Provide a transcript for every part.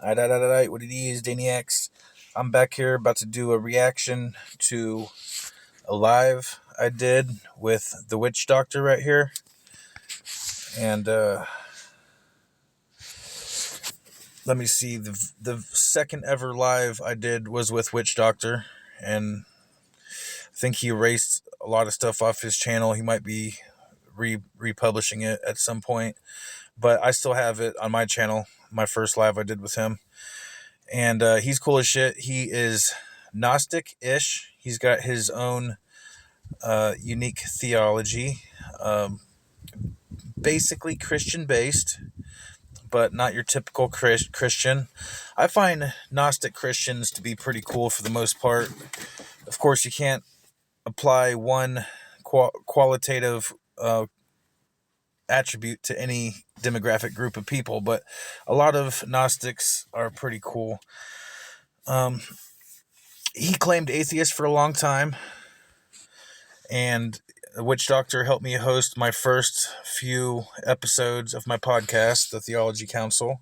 Alright, what it is, Daniacs. I'm back here about to do a reaction to a live I did with the Witch Doctor right here. And let me see, the second ever live I did was with Witch Doctor, and I think he erased a lot of stuff off his channel. He might be republishing it at some point, but I still have it on my channel, my first live I did with him. And he's cool as shit. He is Gnostic-ish. He's got his own unique theology, basically Christian-based, but not your typical Christian. I find Gnostic Christians to be pretty cool for the most part. Of course, you can't apply one qualitative attribute to any demographic group of people, but a lot of Gnostics are pretty cool. He claimed atheist for a long time, and the Witch Doctor helped me host my first few episodes of my podcast, The Theology Council.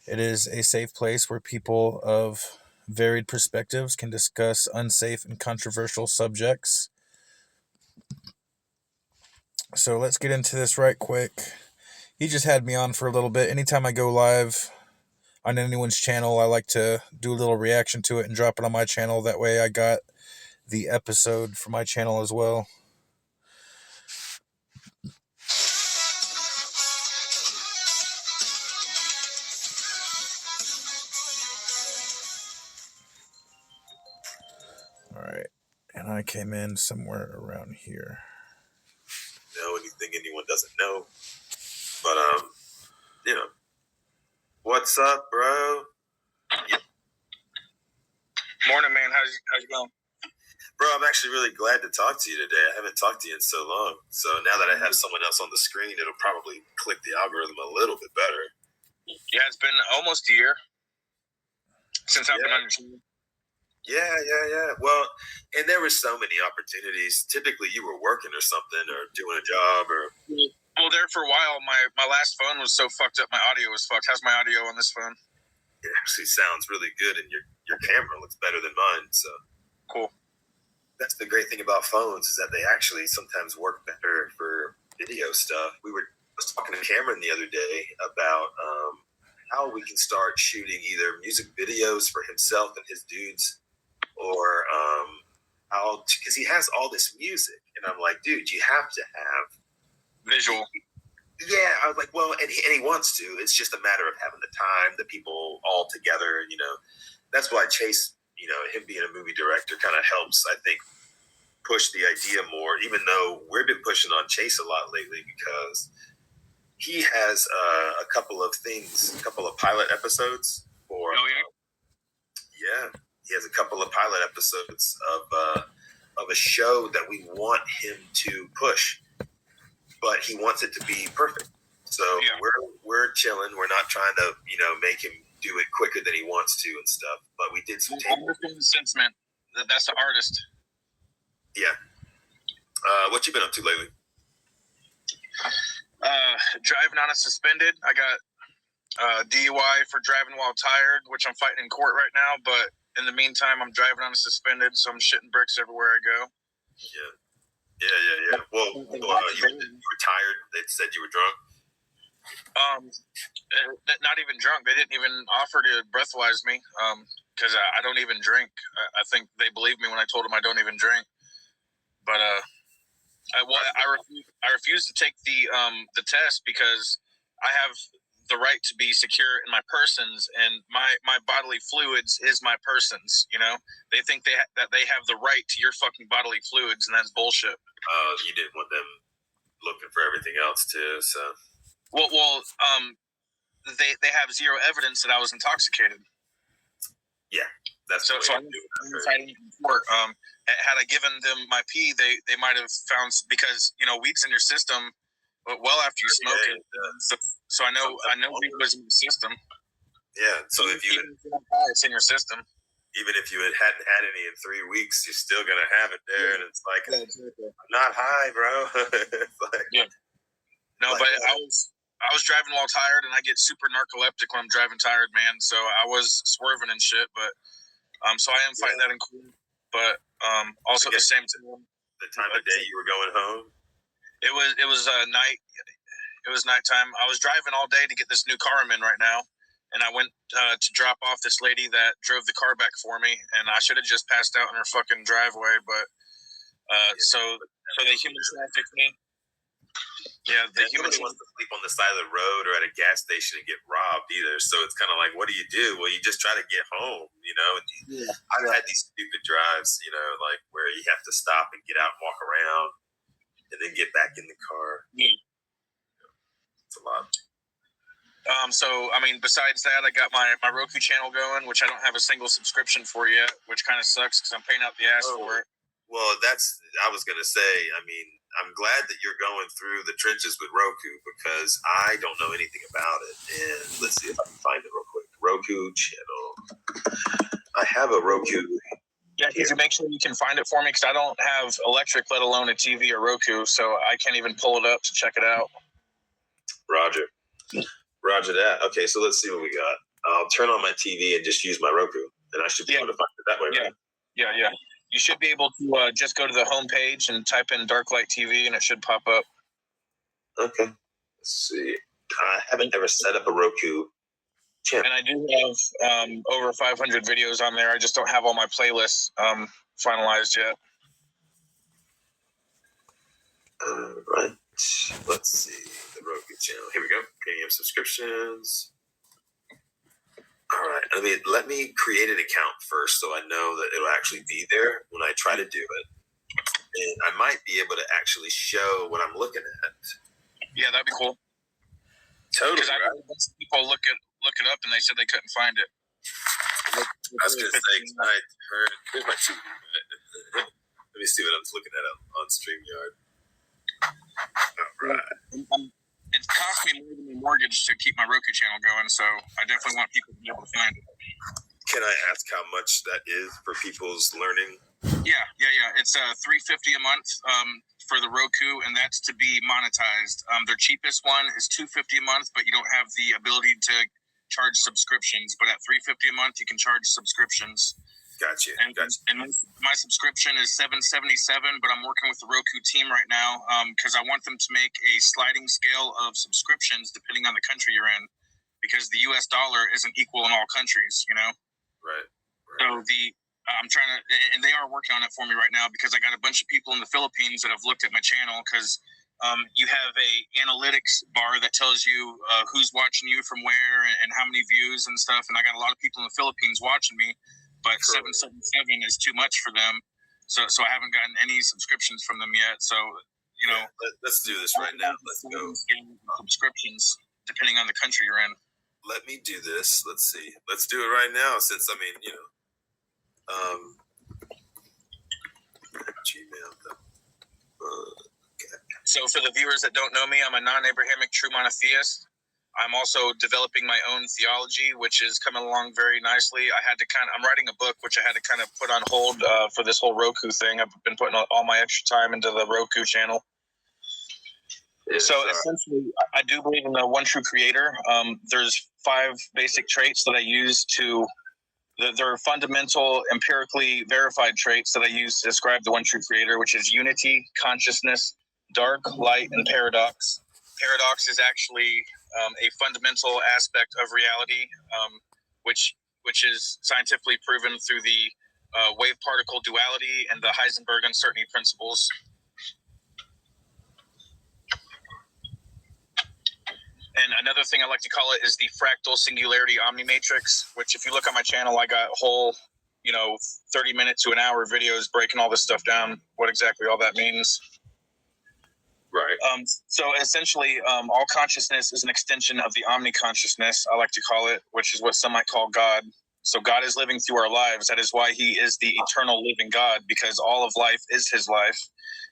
It is a safe place where people of varied perspectives can discuss unsafe and controversial subjects. So let's get into this right quick. He just had me on for a little bit. Anytime I go live on anyone's channel, I like to do a little reaction to it and drop it on my channel. That way I got the episode for my channel as well. Alright, and I came in somewhere around here. Know anything anyone doesn't know. But, what's up, bro? Morning, man. How's it going? Bro, I'm actually really glad to talk to you today. I haven't talked to you in so long. So now that I have someone else on the screen, it'll probably click the algorithm a little bit better. Yeah, it's been almost a year since I've been on your channel. Yeah. Well, and there were so many opportunities. Typically, you were working or something or doing a job or... Well, there for a while, my last phone was so fucked up, my audio was fucked. How's my audio on this phone? It actually sounds really good, and your camera looks better than mine, so... Cool. That's the great thing about phones is that they actually sometimes work better for video stuff. I was talking to Cameron the other day about how we can start shooting either music videos for himself and his dudes, or how, because he has all this music, and I'm like, dude, you have to have visual. Yeah, I was like, well, and he wants to. It's just a matter of having the time, the people all together, That's why Chase, him being a movie director kind of helps, I think, push the idea more, even though we've been pushing on Chase a lot lately because he has a couple of pilot episodes for... Oh, yeah? Yeah, he has a couple of pilot episodes of a show that we want him to push, but he wants it to be perfect. So yeah. We're chilling. We're not trying to, make him do it quicker than he wants to and stuff. But we did some sense, man. That's the artist. Yeah. What you been up to lately? Driving on a suspended. I got DUI for driving while tired, which I'm fighting in court right now. But in the meantime, I'm driving on a suspended, so I'm shitting bricks everywhere I go. Yeah. Well, you were tired. They said you were drunk. Not even drunk. They didn't even offer to breathalyze me because I don't even drink. I think they believed me when I told them I don't even drink. But I refuse to take the test because I have the right to be secure in my persons, and my bodily fluids is my persons. They think that they have the right to your fucking bodily fluids, and that's bullshit. You didn't want them looking for everything else too, so. Well, they have zero evidence that I was intoxicated. Yeah, that's so I'm fighting in court. Had I given them my pee, they might have found, because weed's in your system well after you smoke it. So I know weed was in the system. Yeah, so if it's in your system. Even if you hadn't had any in 3 weeks, you're still gonna have it there, and it's like, I'm not high, bro. It's like, yeah. No, but I was driving while tired, and I get super narcoleptic when I'm driving tired, man. So I was swerving and shit, but so I am fighting that in court. But also at the same time, the time of day you were going home. It was night. It was nighttime. I was driving all day to get this new car I'm in right now, and I went to drop off this lady that drove the car back for me, and I should have just passed out in her fucking driveway, but so they human trafficked me. Yeah, nobody wants to sleep on the side of the road or at a gas station and get robbed either. So it's kind of like, what do? Well, you just try to get home, you know. And I've had these stupid drives, you know, like where you have to stop and get out and walk around, and then get back in the car. Yeah. It's a lot. So I mean, besides that, I got my Roku channel going, which I don't have a single subscription for yet, which kind of sucks because I'm paying out the ass for it. Well, I was gonna say. I mean, I'm glad that you're going through the trenches with Roku because I don't know anything about it. And let's see if I can find it real quick. Roku channel. I have a Roku. Yeah, could you make sure you can find it for me? Because I don't have electric, let alone a TV or Roku, so I can't even pull it up to check it out. Roger that. Okay, so let's see what we got. I'll turn on my TV and just use my Roku, and I should be able to find it that way, right? Yeah. You should be able to just go to the home page and type in Darklight TV, and it should pop up. Okay. Let's see. I haven't ever set up a Roku channel. And I do have over 500 videos on there. I just don't have all my playlists finalized yet. Right. Let's see. The Roku channel. Here we go. Premium subscriptions. All right. Let me create an account first so I know that it'll actually be there when I try to do it. And I might be able to actually show what I'm looking at. Yeah, that'd be cool. Totally. Because I've had a bunch of people look it up and they said they couldn't find it. I was going to say, here's my TV. Let me see what I'm looking at on StreamYard. All right. It cost me more than my mortgage to keep my Roku channel going, so I definitely want people to be able to find it. Can I ask how much that is for people's learning? Yeah. It's $350 a month for the Roku, and that's to be monetized. Their cheapest one is $250 a month, but you don't have the ability to charge subscriptions. But at $350 a month, you can charge subscriptions. Gotcha. And my subscription is $777, but I'm working with the Roku team right now because I want them to make a sliding scale of subscriptions depending on the country you're in, because the U.S. dollar isn't equal in all countries, you know. Right. So I'm trying to, and they are working on it for me right now because I got a bunch of people in the Philippines that have looked at my channel because you have a analytics bar that tells you who's watching you from where and how many views and stuff. And I got a lot of people in the Philippines watching me. But 777 is too much for them, so I haven't gotten any subscriptions from them yet. So, you know, let's do this right now. Let's go. Subscriptions depending on the country you're in. Let me do this. Let's see. Let's do it right now. Since Gmail. Okay. So for the viewers that don't know me, I'm a non-Abrahamic true monotheist. I'm also developing my own theology, which is coming along very nicely. I'm writing a book, which I had to kind of put on hold for this whole Roku thing. I've been putting all my extra time into the Roku channel. So essentially, I do believe in the one true creator. There's 5 basic traits that I use they're fundamental, empirically verified traits that I use to describe the one true creator, which is unity, consciousness, dark, light, and paradox. Paradox is actually a fundamental aspect of reality, which is scientifically proven through the wave-particle duality and the Heisenberg uncertainty principles. And another thing I like to call it is the fractal singularity omnimatrix, which if you look on my channel, I got whole, 30-minute to an hour videos breaking all this stuff down, what exactly all that means. Right. So essentially, all consciousness is an extension of the omni-consciousness, I like to call it, which is what some might call God. So God is living through our lives. That is why he is the eternal living God, because all of life is his life.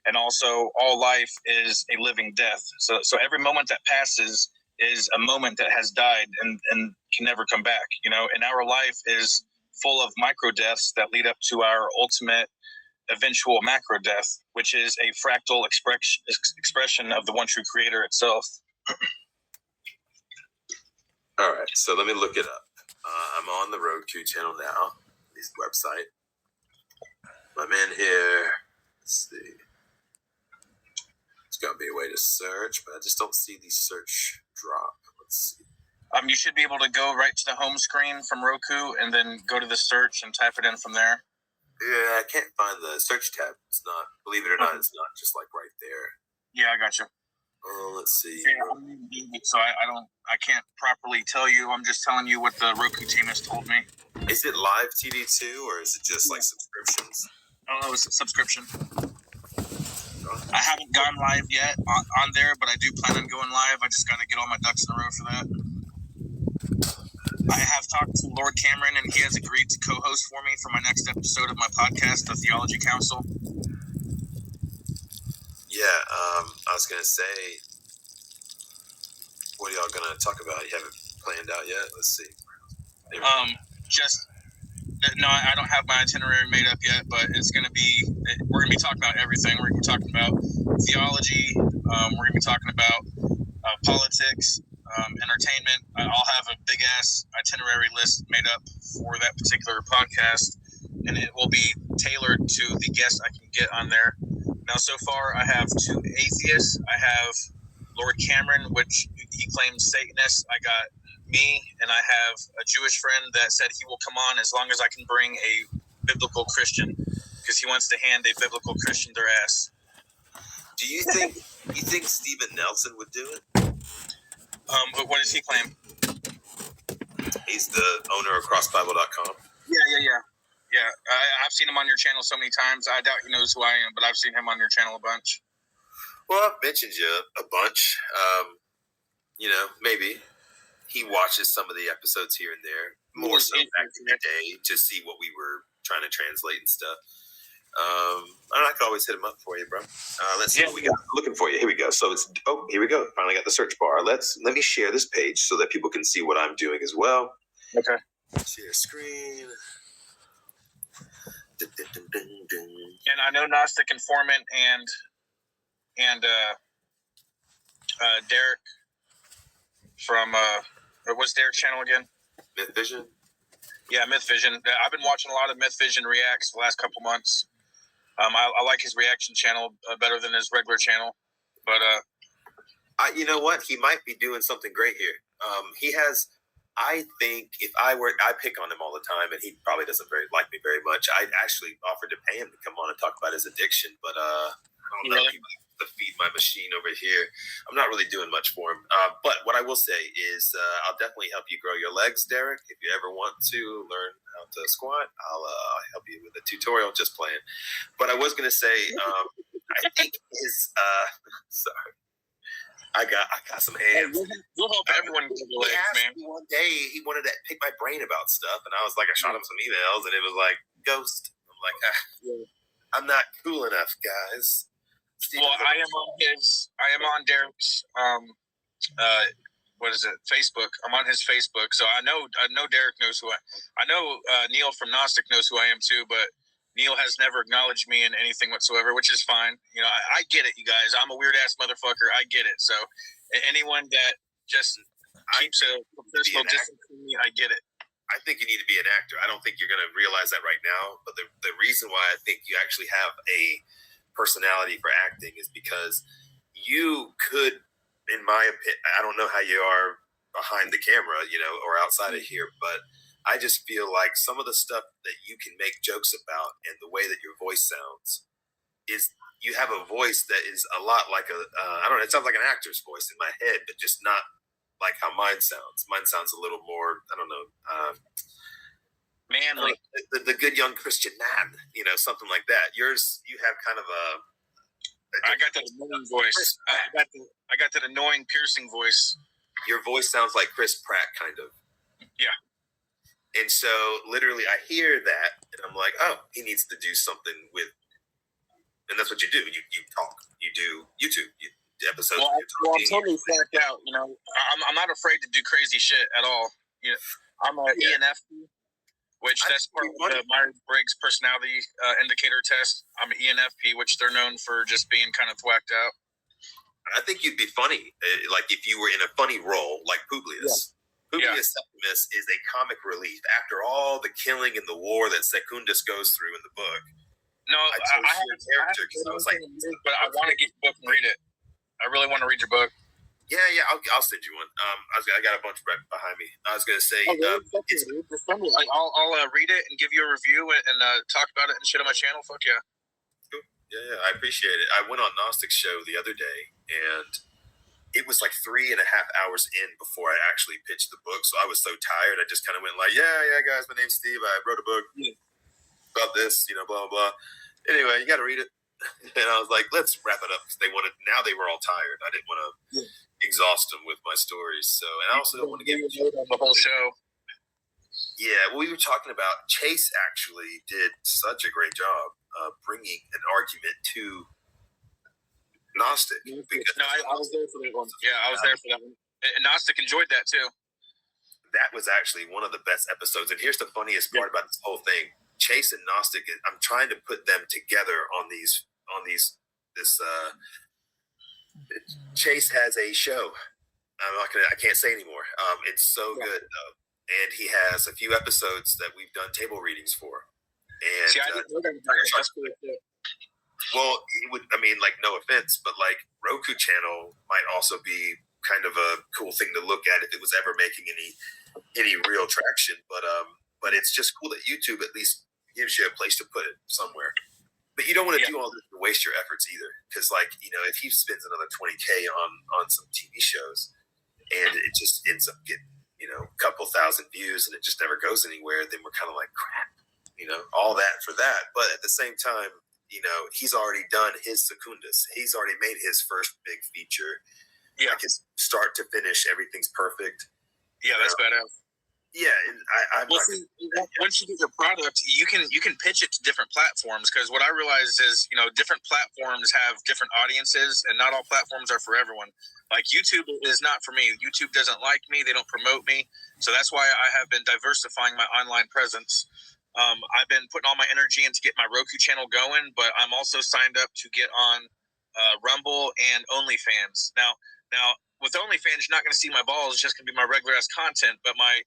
And also all life is a living death. So every moment that passes is a moment that has died and can never come back. And our life is full of micro deaths that lead up to our ultimate eventual macro death, which is a fractal expression of the one true creator itself. All right, so let me look it up. I'm on the Roku channel now. This website. I'm in here. Let's see. There's got to be a way to search, but I just don't see the search drop. Let's see. You should be able to go right to the home screen from Roku and then go to the search and type it in from there. Yeah, I can't find the search tab. It's not, believe it or not, it's not just like right there. Yeah, I got you. Let's see. Yeah, so I can't properly tell you. I'm just telling you what the Roku team has told me. Is it live TV too, or is it just like subscriptions? Oh, it's a subscription. I haven't gone live yet on there, but I do plan on going live. I just got to get all my ducks in a row for that. I have talked to Lord Cameron, and he has agreed to co-host for me for my next episode of my podcast, The Theology Council. Yeah, I was gonna say, what are y'all gonna talk about? You haven't planned out yet. Let's see. No, I don't have my itinerary made up yet, but we're gonna be talking about everything. We're gonna be talking about theology. We're gonna be talking about politics, entertainment. I'll have a big ass itinerary list made up for that particular podcast, and it will be tailored to the guests I can get on there. Now, so far, I have 2 atheists. I have Lord Cameron, which he claims Satanist. I got me, and I have a Jewish friend that said he will come on as long as I can bring a biblical Christian, because he wants to hand a biblical Christian their ass. Do you think Stephen Nelson would do it? But what does he claim? He's the owner of CrossBible.com. Yeah. I've seen him on your channel so many times. I doubt he knows who I am, but I've seen him on your channel a bunch. Well, I've mentioned you a bunch. Maybe he watches some of the episodes here and there, more so back in the day, to see what we were trying to translate and stuff. I could always hit him up for you, bro. Let's see what we got. Looking for you. Here we go. So here we go. Finally got the search bar. Let me share this page so that people can see what I'm doing as well. Okay. Share screen. And I know Gnostic Informant and Derek from what's Derek's channel again? Myth Vision. Yeah, Myth Vision. I've been watching a lot of Myth Vision reacts the last couple months. I like his reaction channel better than his regular channel, but you know what? He might be doing something great here. He has. I think if I pick on him all the time, and he probably doesn't like me very much. I actually offered to pay him to come on and talk about his addiction, but I don't know. He to feed my machine over here. I'm not really doing much for him. But what I will say is I'll definitely help you grow your legs, Derek. If you ever want to learn how to squat, I'll help you with a tutorial, just playing. But I was going to say, I think his, sorry. I got some hands. We'll help everyone grow their legs, man. One day he wanted to pick my brain about stuff, and I was like, I shot him some emails, and it was like, ghost. I'm like, I'm not cool enough, guys. Well, I am on Derek's Facebook. I'm on his Facebook, so I know Derek knows who I know. Neil from Gnostic knows who I am too, but Neil has never acknowledged me in anything whatsoever, which is fine. I get it, you guys. I'm a weird ass motherfucker. I get it. So anyone that just keeps a professional distance from me, I get it. I think you need to be an actor. I don't think you're going to realize that right now, but the reason why I think you actually have a personality for acting is because you could, in my opinion, I don't know how you are behind the camera, or outside of here, but I just feel like some of the stuff that you can make jokes about and the way that your voice sounds is, you have a voice that is a lot like I don't know, it sounds like an actor's voice in my head, but just not like how mine sounds. Mine sounds a little more, I don't know, manly. The good young Christian man, something like that. Yours, you have kind of I got that annoying voice. I got that annoying, piercing voice. Your voice sounds like Chris Pratt, kind of. Yeah. And so, literally, I hear that, and I'm like, oh, he needs to do something with, and that's what you do. You talk. You do YouTube episodes. Well, I'm totally flagged out. I'm not afraid to do crazy shit at all. I'm an ENFP, which that's part of the Myers-Briggs personality indicator test. I'm an ENFP, which they're known for just being kind of thwacked out. I think you'd be funny, like if you were in a funny role, like Publius. Publius Septimus is a comic relief after all the killing and the war that Secundus goes through in the book. No, I character because I was like, but I want to get your book and read it. I really want to read your book. Yeah, I'll send you one. I got a bunch right behind me. I was gonna say, I'll read it and give you a review and talk about it and shit on my channel. Fuck yeah. Cool. Yeah, I appreciate it. I went on Gnostic's show the other day, and it was like 3.5 hours in before I actually pitched the book. So I was so tired, I just kind of went like, yeah, guys, my name's Steve. I wrote a book about this, blah blah blah. Anyway, you got to read it. And I was like, let's wrap it up because they were all tired. I didn't want to exhaust them with my stories. So, and I also don't want to give the whole show. Yeah, well, we were talking about Chase actually did such a great job bringing an argument to Gnostic. Because I was there for that one. Yeah, I was there for that one. And Gnostic enjoyed that too. That was actually one of the best episodes. And here's the funniest part about this whole thing. Chase and Gnostic, I'm trying to put them together on these. Chase has a show. I can't say anymore. It's so good though, and he has a few episodes that we've done table readings for. And see, I didn't know that. Well, it would. I mean, like, no offense, but like Roku channel might also be kind of a cool thing to look at if it was ever making any real traction. But it's just cool that YouTube at least gives you a place to put it somewhere. But you don't want to do all this to waste your efforts either, because if he spends another $20K on some TV shows, and it just ends up getting a couple thousand views, and it just never goes anywhere, then we're kind of like crap, all that for that. But at the same time, he's already done his Secundus. He's already made his first big feature. Yeah, like his start to finish, everything's perfect. Yeah, that's badass. Yeah, and once you get your product, you can pitch it to different platforms, because what I realized is different platforms have different audiences, and not all platforms are for everyone. Like YouTube is not for me. YouTube doesn't like me. They don't promote me. So that's why I have been diversifying my online presence. I've been putting all my energy into get my Roku channel going, but I'm also signed up to get on Rumble and OnlyFans. Now with OnlyFans, you're not going to see my balls. It's just going to be my regular ass content. But my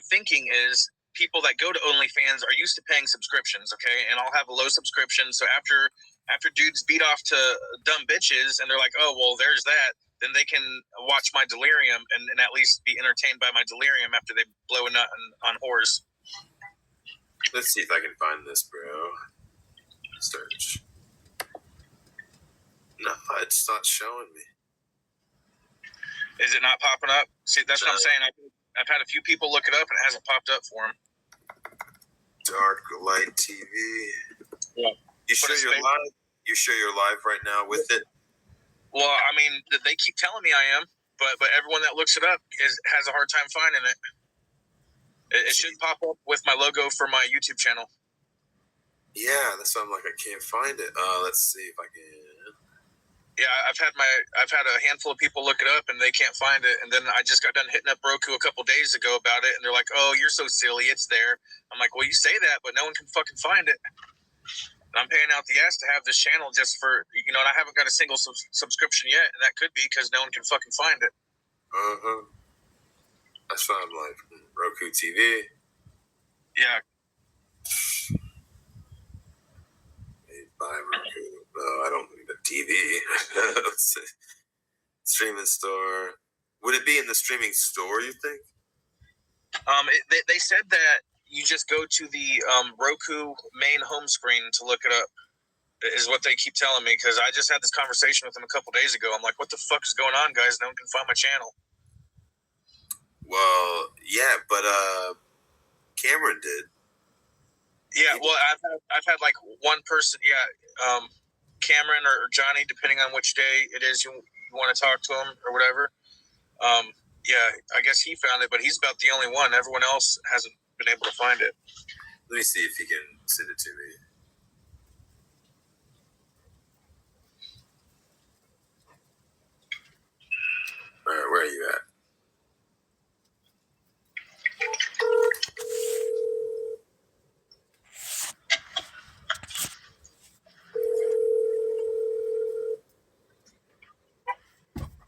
thinking is people that go to OnlyFans are used to paying subscriptions, okay? And I'll have a low subscription. So after dudes beat off to dumb bitches and they're like, oh, well, there's that, then they can watch my delirium and at least be entertained by my delirium after they blow a nut on whores. Let's see if I can find this, bro. Search. No, it's not showing me. Is it not popping up? See, that's what I'm saying. I've had a few people look it up and it hasn't popped up for them. Dark Light TV. Yeah. You sure you're live? You sure you're live right now with it? Well, I mean, they keep telling me I am, but everyone that looks it up has a hard time finding it. It should pop up with my logo for my YouTube channel. Yeah, that's why I'm like, I can't find it. Let's see if I can. Yeah, I've had a handful of people look it up and they can't find it, and then I just got done hitting up Roku a couple days ago about it, and they're like, "Oh, you're so silly, it's there." I'm like, "Well, you say that, but no one can fucking find it." And I'm paying out the ass to have this channel just for and I haven't got a single subscription yet, and that could be because no one can fucking find it. That's why I'm like Roku TV. Yeah. Buy Roku. No, I don't need a TV. Streaming store. Would it be in the streaming store, you think? They said that you just go to the Roku main home screen to look it up, is what they keep telling me, because I just had this conversation with them a couple days ago. I'm like, what the fuck is going on, guys? No one can find my channel. Well, yeah, but Cameron did. Yeah, well, I've had like one person, Cameron or Johnny, depending on which day it is you want to talk to him or whatever. I guess he found it, but he's about the only one. Everyone else hasn't been able to find it. Let me see if he can send it to me. All right, where are you at?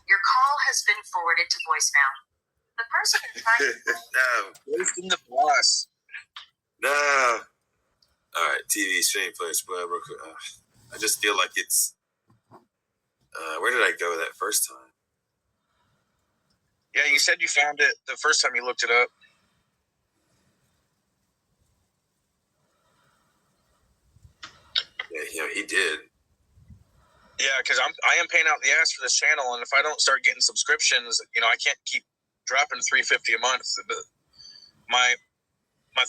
Your call has been forwarded to voicemail. The person No. Wasting the boss. No. All right, TV, streaming players, whatever. I just feel like it's. Where did I go that first time? Yeah, you said you found it the first time you looked it up. Yeah, he did. Yeah, because I am paying out the ass for this channel, and if I don't start getting subscriptions, I can't keep dropping $350 a month. But my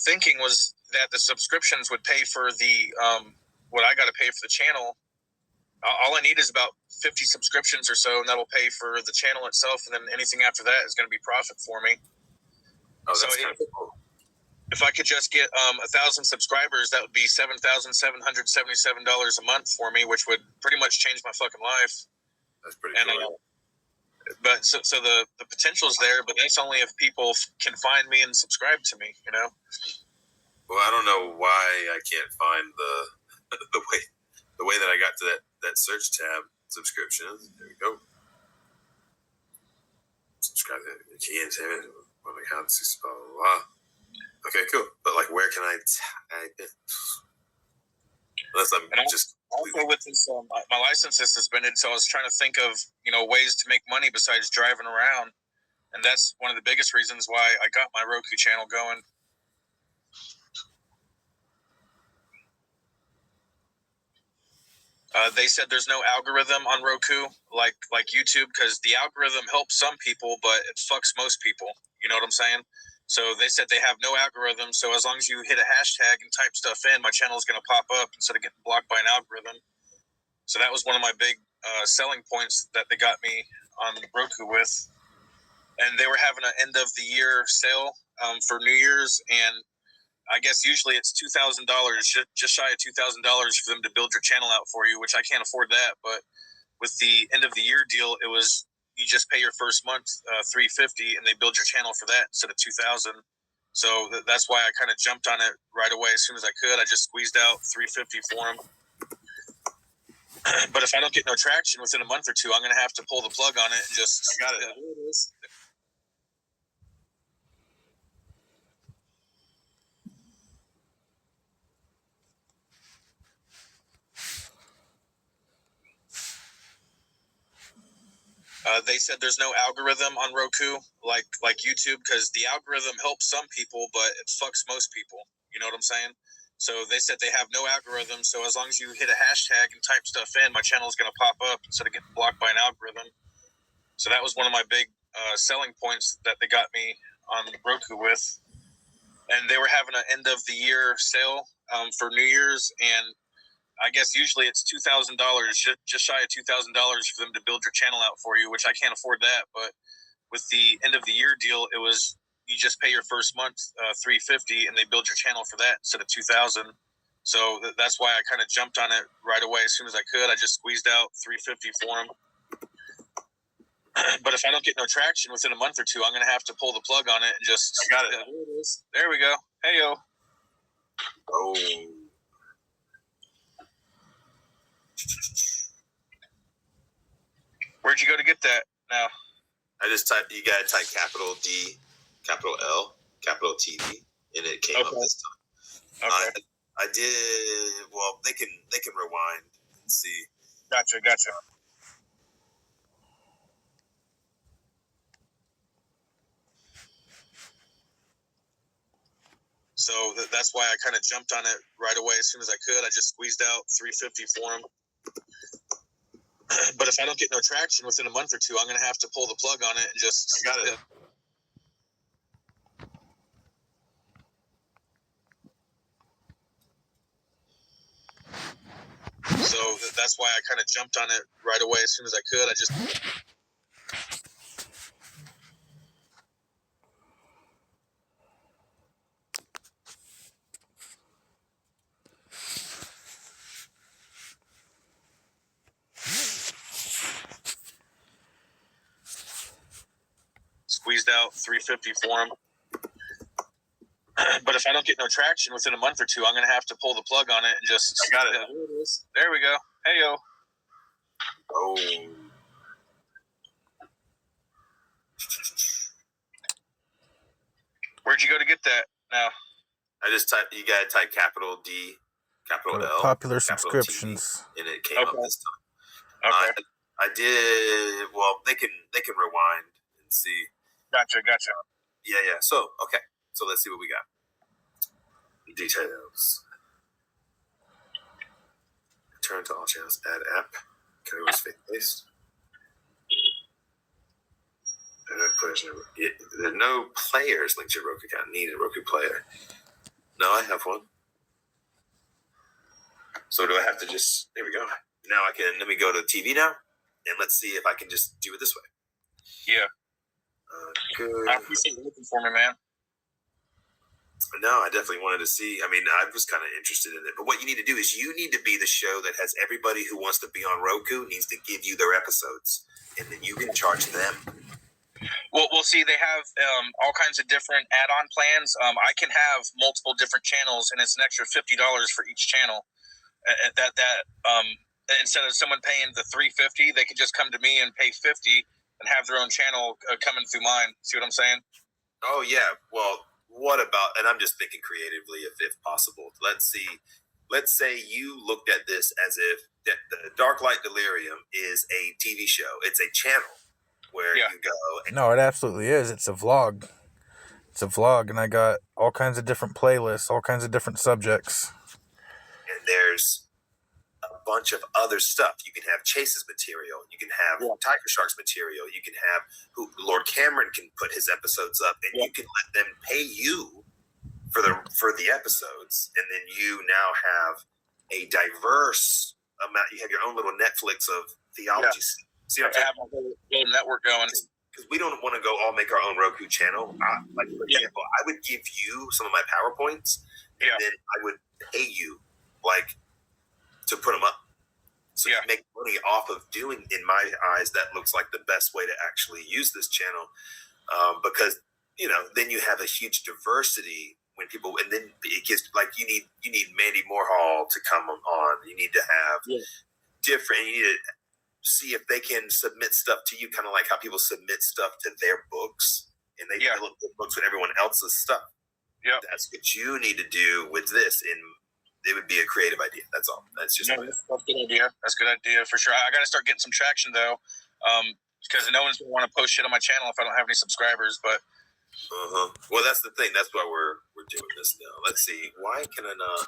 thinking was that the subscriptions would pay for the what I got to pay for the channel. All I need is about 50 subscriptions or so, and that'll pay for the channel itself, and then anything after that is going to be profit for me. Oh, that's So kind of cool. If I could just get 1,000 subscribers, that would be $7,777 a month for me, which would pretty much change my fucking life. That's pretty cool. But so the potential is there, but that's only if people can find me and subscribe to me. Well, I don't know why I can't find the way that I got to that search tab subscriptions. There we go. Subscribe to GN7. One account, blah blah blah. Okay, cool. But where can I type it? Unless I'm just also with this, my license is suspended, so I was trying to think of ways to make money besides driving around, and that's one of the biggest reasons why I got my Roku channel going. They said there's no algorithm on Roku like YouTube, because the algorithm helps some people, but it fucks most people. You know what I'm saying? So they said they have no algorithm. So as long as you hit a hashtag and type stuff in, my channel is going to pop up instead of getting blocked by an algorithm. So that was one of my big selling points that they got me on Roku with. And they were having an end of the year sale for New Year's, and I guess usually it's $2,000, just shy of $2,000 for them to build your channel out for you, which I can't afford that. But with the end of the year deal, it was you just pay your first month $350, and they build your channel for that instead of $2,000. So that's why I kind of jumped on it right away as soon as I could. I just squeezed out $350 for them. But if I don't get no traction within a month or two, I'm going to have to pull the plug on it and just. I got it. Here it is. They said there's no algorithm on Roku like YouTube, because the algorithm helps some people, but it fucks most people. You know what I'm saying? So they said they have no algorithm. So as long as you hit a hashtag and type stuff in, my channel is going to pop up instead of getting blocked by an algorithm. So that was one of my big selling points that they got me on Roku with. And they were having an end of the year sale for New Year's, and I guess usually it's $2,000, just shy of $2,000 for them to build your channel out for you, which I can't afford that. But with the end of the year deal, it was you just pay your first month $350, and they build your channel for that instead of $2,000. So that's why I kind of jumped on it right away as soon as I could. I just squeezed out $350 for them. But if I don't get no traction within a month or two, I'm going to have to pull the plug on it and just. I got it. Here it is. There we go. Hey yo. Oh. Where'd you go to get that now? I just typed. You gotta type capital D, capital L, capital TV, and it came up this time. Okay. I did. Well, they can rewind and see. Gotcha. So that's why I kind of jumped on it right away as soon as I could. I just squeezed out $350 for them. But if I don't get no traction within a month or two, I'm going to have to pull the plug on it and just. I got it. So that's why I kind of jumped on it right away as soon as I could. I just. Squeezed out $350 for them. But if I don't get no traction within a month or two, I'm going to have to pull the plug on it and just. I got it. Here it is. There we go. Hey yo. Oh. Where'd you go to get that now? I just you gotta type capital D, capital L, Popular capital subscriptions, TV, and it came up this time. Okay. I did. Well, they can rewind and see. Gotcha. Yeah. So okay. So let's see what we got. Details. Return to all channels. Add app. Categories faith-based. There are no players linked to your Roku account. Need a Roku player. No, I have one. So do I have to just? There we go. Now I can. Let me go to TV now, and let's see if I can just do it this way. Yeah. Good. I appreciate you looking for me, man. No, I definitely wanted to see. I mean, I was kind of interested in it. But what you need to do is you need to be the show that has everybody who wants to be on Roku needs to give you their episodes, and then you can charge them. Well, we'll see. They have all kinds of different add-on plans. I can have multiple different channels, and it's an extra $50 for each channel. Instead of someone paying the $350, they could just come to me and pay $50 and have their own channel coming through mine. See what I'm saying? Oh yeah. Well, what about? And I'm just thinking creatively, if possible. Let's say you looked at this as if the Dark Light Delirium is a TV show. It's a channel where you go. No, it absolutely is. It's a vlog. And I got all kinds of different playlists, all kinds of different subjects. And there's a bunch of other stuff. You can have Chase's material. You can have Tiger Shark's material. You can have Lord Cameron can put his episodes up, and you can let them pay you for the episodes, and then you now have a diverse amount. You have your own little Netflix of theology. Yeah. See what I'm saying? I have a whole network going. Because we don't want to go all make our own Roku channel. Like, for example, I would give you some of my PowerPoints, and then I would pay you, to put them up. So you make money off of doing, in my eyes, that looks like the best way to actually use this channel. Because, then you have a huge diversity when people, and then it gets, you need Mandy Moorhall to come on. You need to have different, you need to see if they can submit stuff to you, kind of like how people submit stuff to their books, and they develop the books with everyone else's stuff. Yeah, that's what you need to do with this, and it would be a creative idea. That's all. That's just that's a good idea. That's a good idea for sure. I got to start getting some traction though, because no one's gonna want to post shit on my channel if I don't have any subscribers. But well, that's the thing. That's why we're doing this now. Let's see. Why can I not?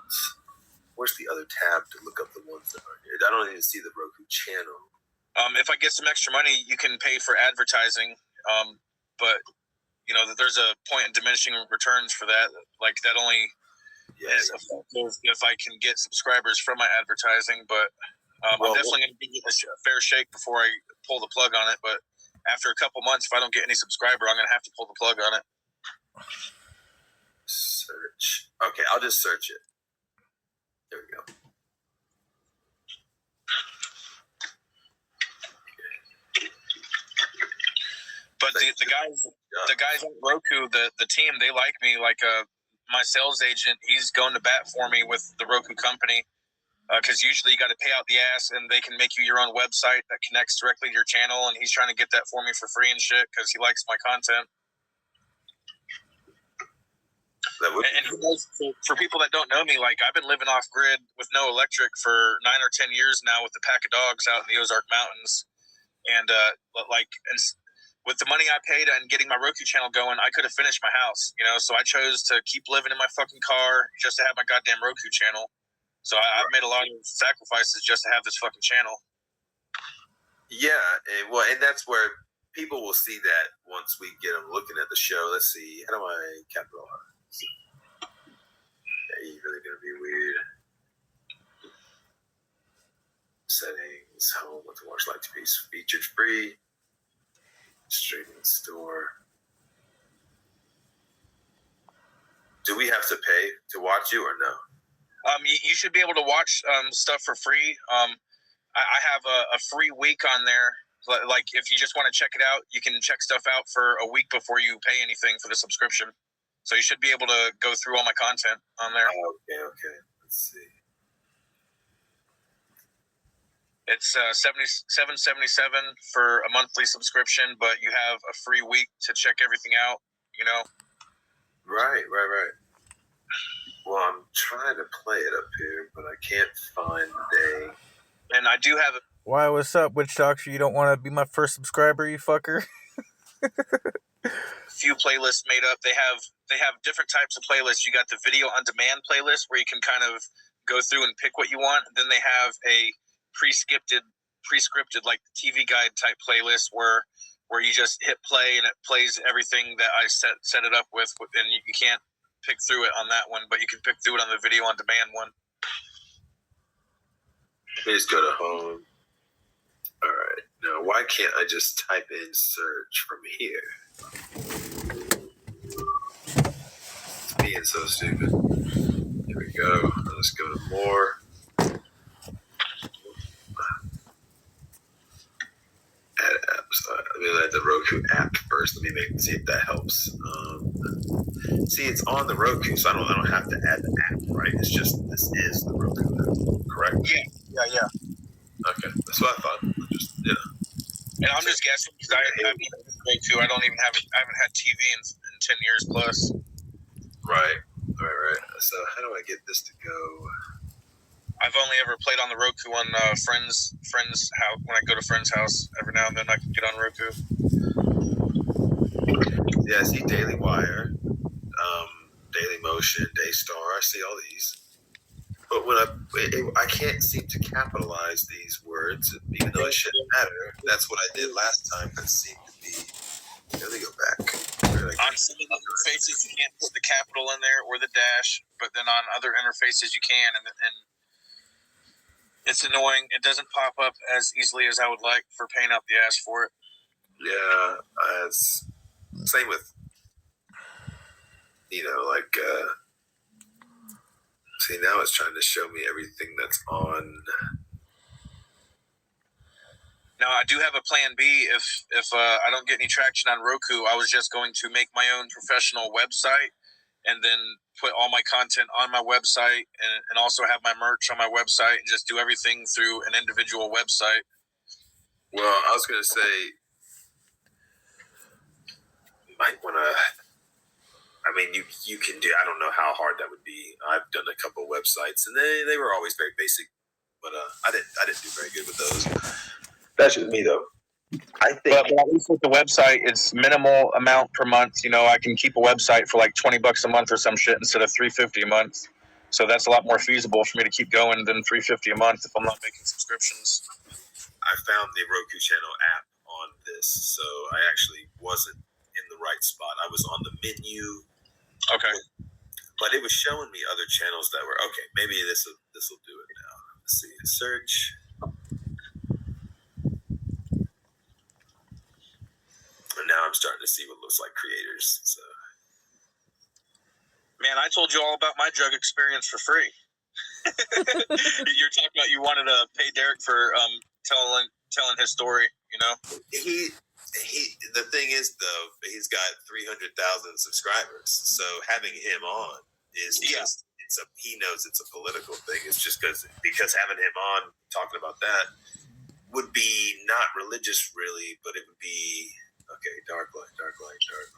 Where's the other tab to look up the ones that are here? I don't even see the Roku channel. If I get some extra money, you can pay for advertising. But there's a point in diminishing returns for that. Like that only is effective if I can get subscribers from my advertising. But I'm definitely going to give it a fair shake before I pull the plug on it. But after a couple months, if I don't get any subscriber, I'm going to have to pull the plug on it. Search. Okay, I'll just search it. There we go. But the guys at Roku, the team, they like me. Like my sales agent, he's going to bat for me with the Roku company. Because usually you got to pay out the ass, and they can make you your own website that connects directly to your channel. And he's trying to get that for me for free and shit because he likes my content. And for people that don't know me, I've been living off grid with no electric for 9 or 10 years now with a pack of dogs out in the Ozark Mountains. And with the money I paid and getting my Roku channel going, I could have finished my house, So I chose to keep living in my fucking car just to have my goddamn Roku channel. So I've made a lot of sacrifices just to have this fucking channel. Yeah, and that's where people will see that once we get them looking at the show. Let's see, how do I capitalize? Yeah, you're really gonna be weird. Settings, home, what to watch, like to be featured free. Streaming store. Do we have to pay to watch you or no? You should be able to watch stuff for free. I have a free week on there. Like if you just want to check it out, you can check stuff out for a week before you pay anything for the subscription. So you should be able to go through all my content on there. Okay. Let's see. It's $77.77 for a monthly subscription, but you have a free week to check everything out. Right. Well, I'm trying to play it up here, but I can't find the day. And I do have Why, what's up, Witch Doctor? You don't want to be my first subscriber, you fucker? a few playlists made up. They have different types of playlists. You got the video on demand playlist where you can kind of go through and pick what you want. Then they have a pre-scripted like TV guide type playlist where you just hit play and it plays everything that I set it up with, and you can't pick through it on that one, but you can pick through it on the video on demand one. Please go to home. All right. Now, why can't I just type in search from here? It's being so stupid. Here we go. Let's go to more. Add apps. Let me add the Roku app first. Let me see if that helps. See, it's on the Roku, so I don't have to add the app, right? It's just this is the Roku app, correct? Yeah. Okay, that's what I thought. And I'm just guessing because I haven't even been great too. I haven't had TV in 10 years plus. Right. So how do I get this to go? I've only ever played on the Roku on friends' house. When I go to friends' house, every now and then I can get on Roku. Yeah, I see Daily Wire, Daily Motion, Daystar. I see all these, but when I can't seem to capitalize these words, even though it shouldn't matter. That's what I did last time. That seemed to be. Let me go back. On some of the interfaces, you can't put the capital in there or the dash, but then on other interfaces, you can, and it's annoying. It doesn't pop up as easily as I would like for paying out the ass for it. Yeah, it's same with see, now it's trying to show me everything that's on. Now, I do have a plan B if I don't get any traction on Roku. I was just going to make my own professional website and then put all my content on my website and also have my merch on my website and just do everything through an individual website. Well, I was going to say, you might want to, I mean, you can do, I don't know how hard that would be. I've done a couple of websites and they were always very basic, but I didn't do very good with those. That's just me though. I think, but at least with the website, it's minimal amount per month. You know, I can keep a website for like $20 a month or some shit instead of $350 a month. So that's a lot more feasible for me to keep going than $350 a month if I'm not making subscriptions. I found the Roku channel app on this, so I actually wasn't in the right spot. I was on the menu. Okay. But it was showing me other channels that were okay. Maybe this will do it now. Let's see. Search. And now I'm starting to see what looks like creators. So, man, I told you all about my drug experience for free. You're talking about you wanted to pay Derek for telling his story. You know, he. The thing is, though, he's got 300,000 subscribers. So having him on is just he knows it's a political thing. It's just because having him on talking about that would be not religious, really, but it would be. Okay, dark light.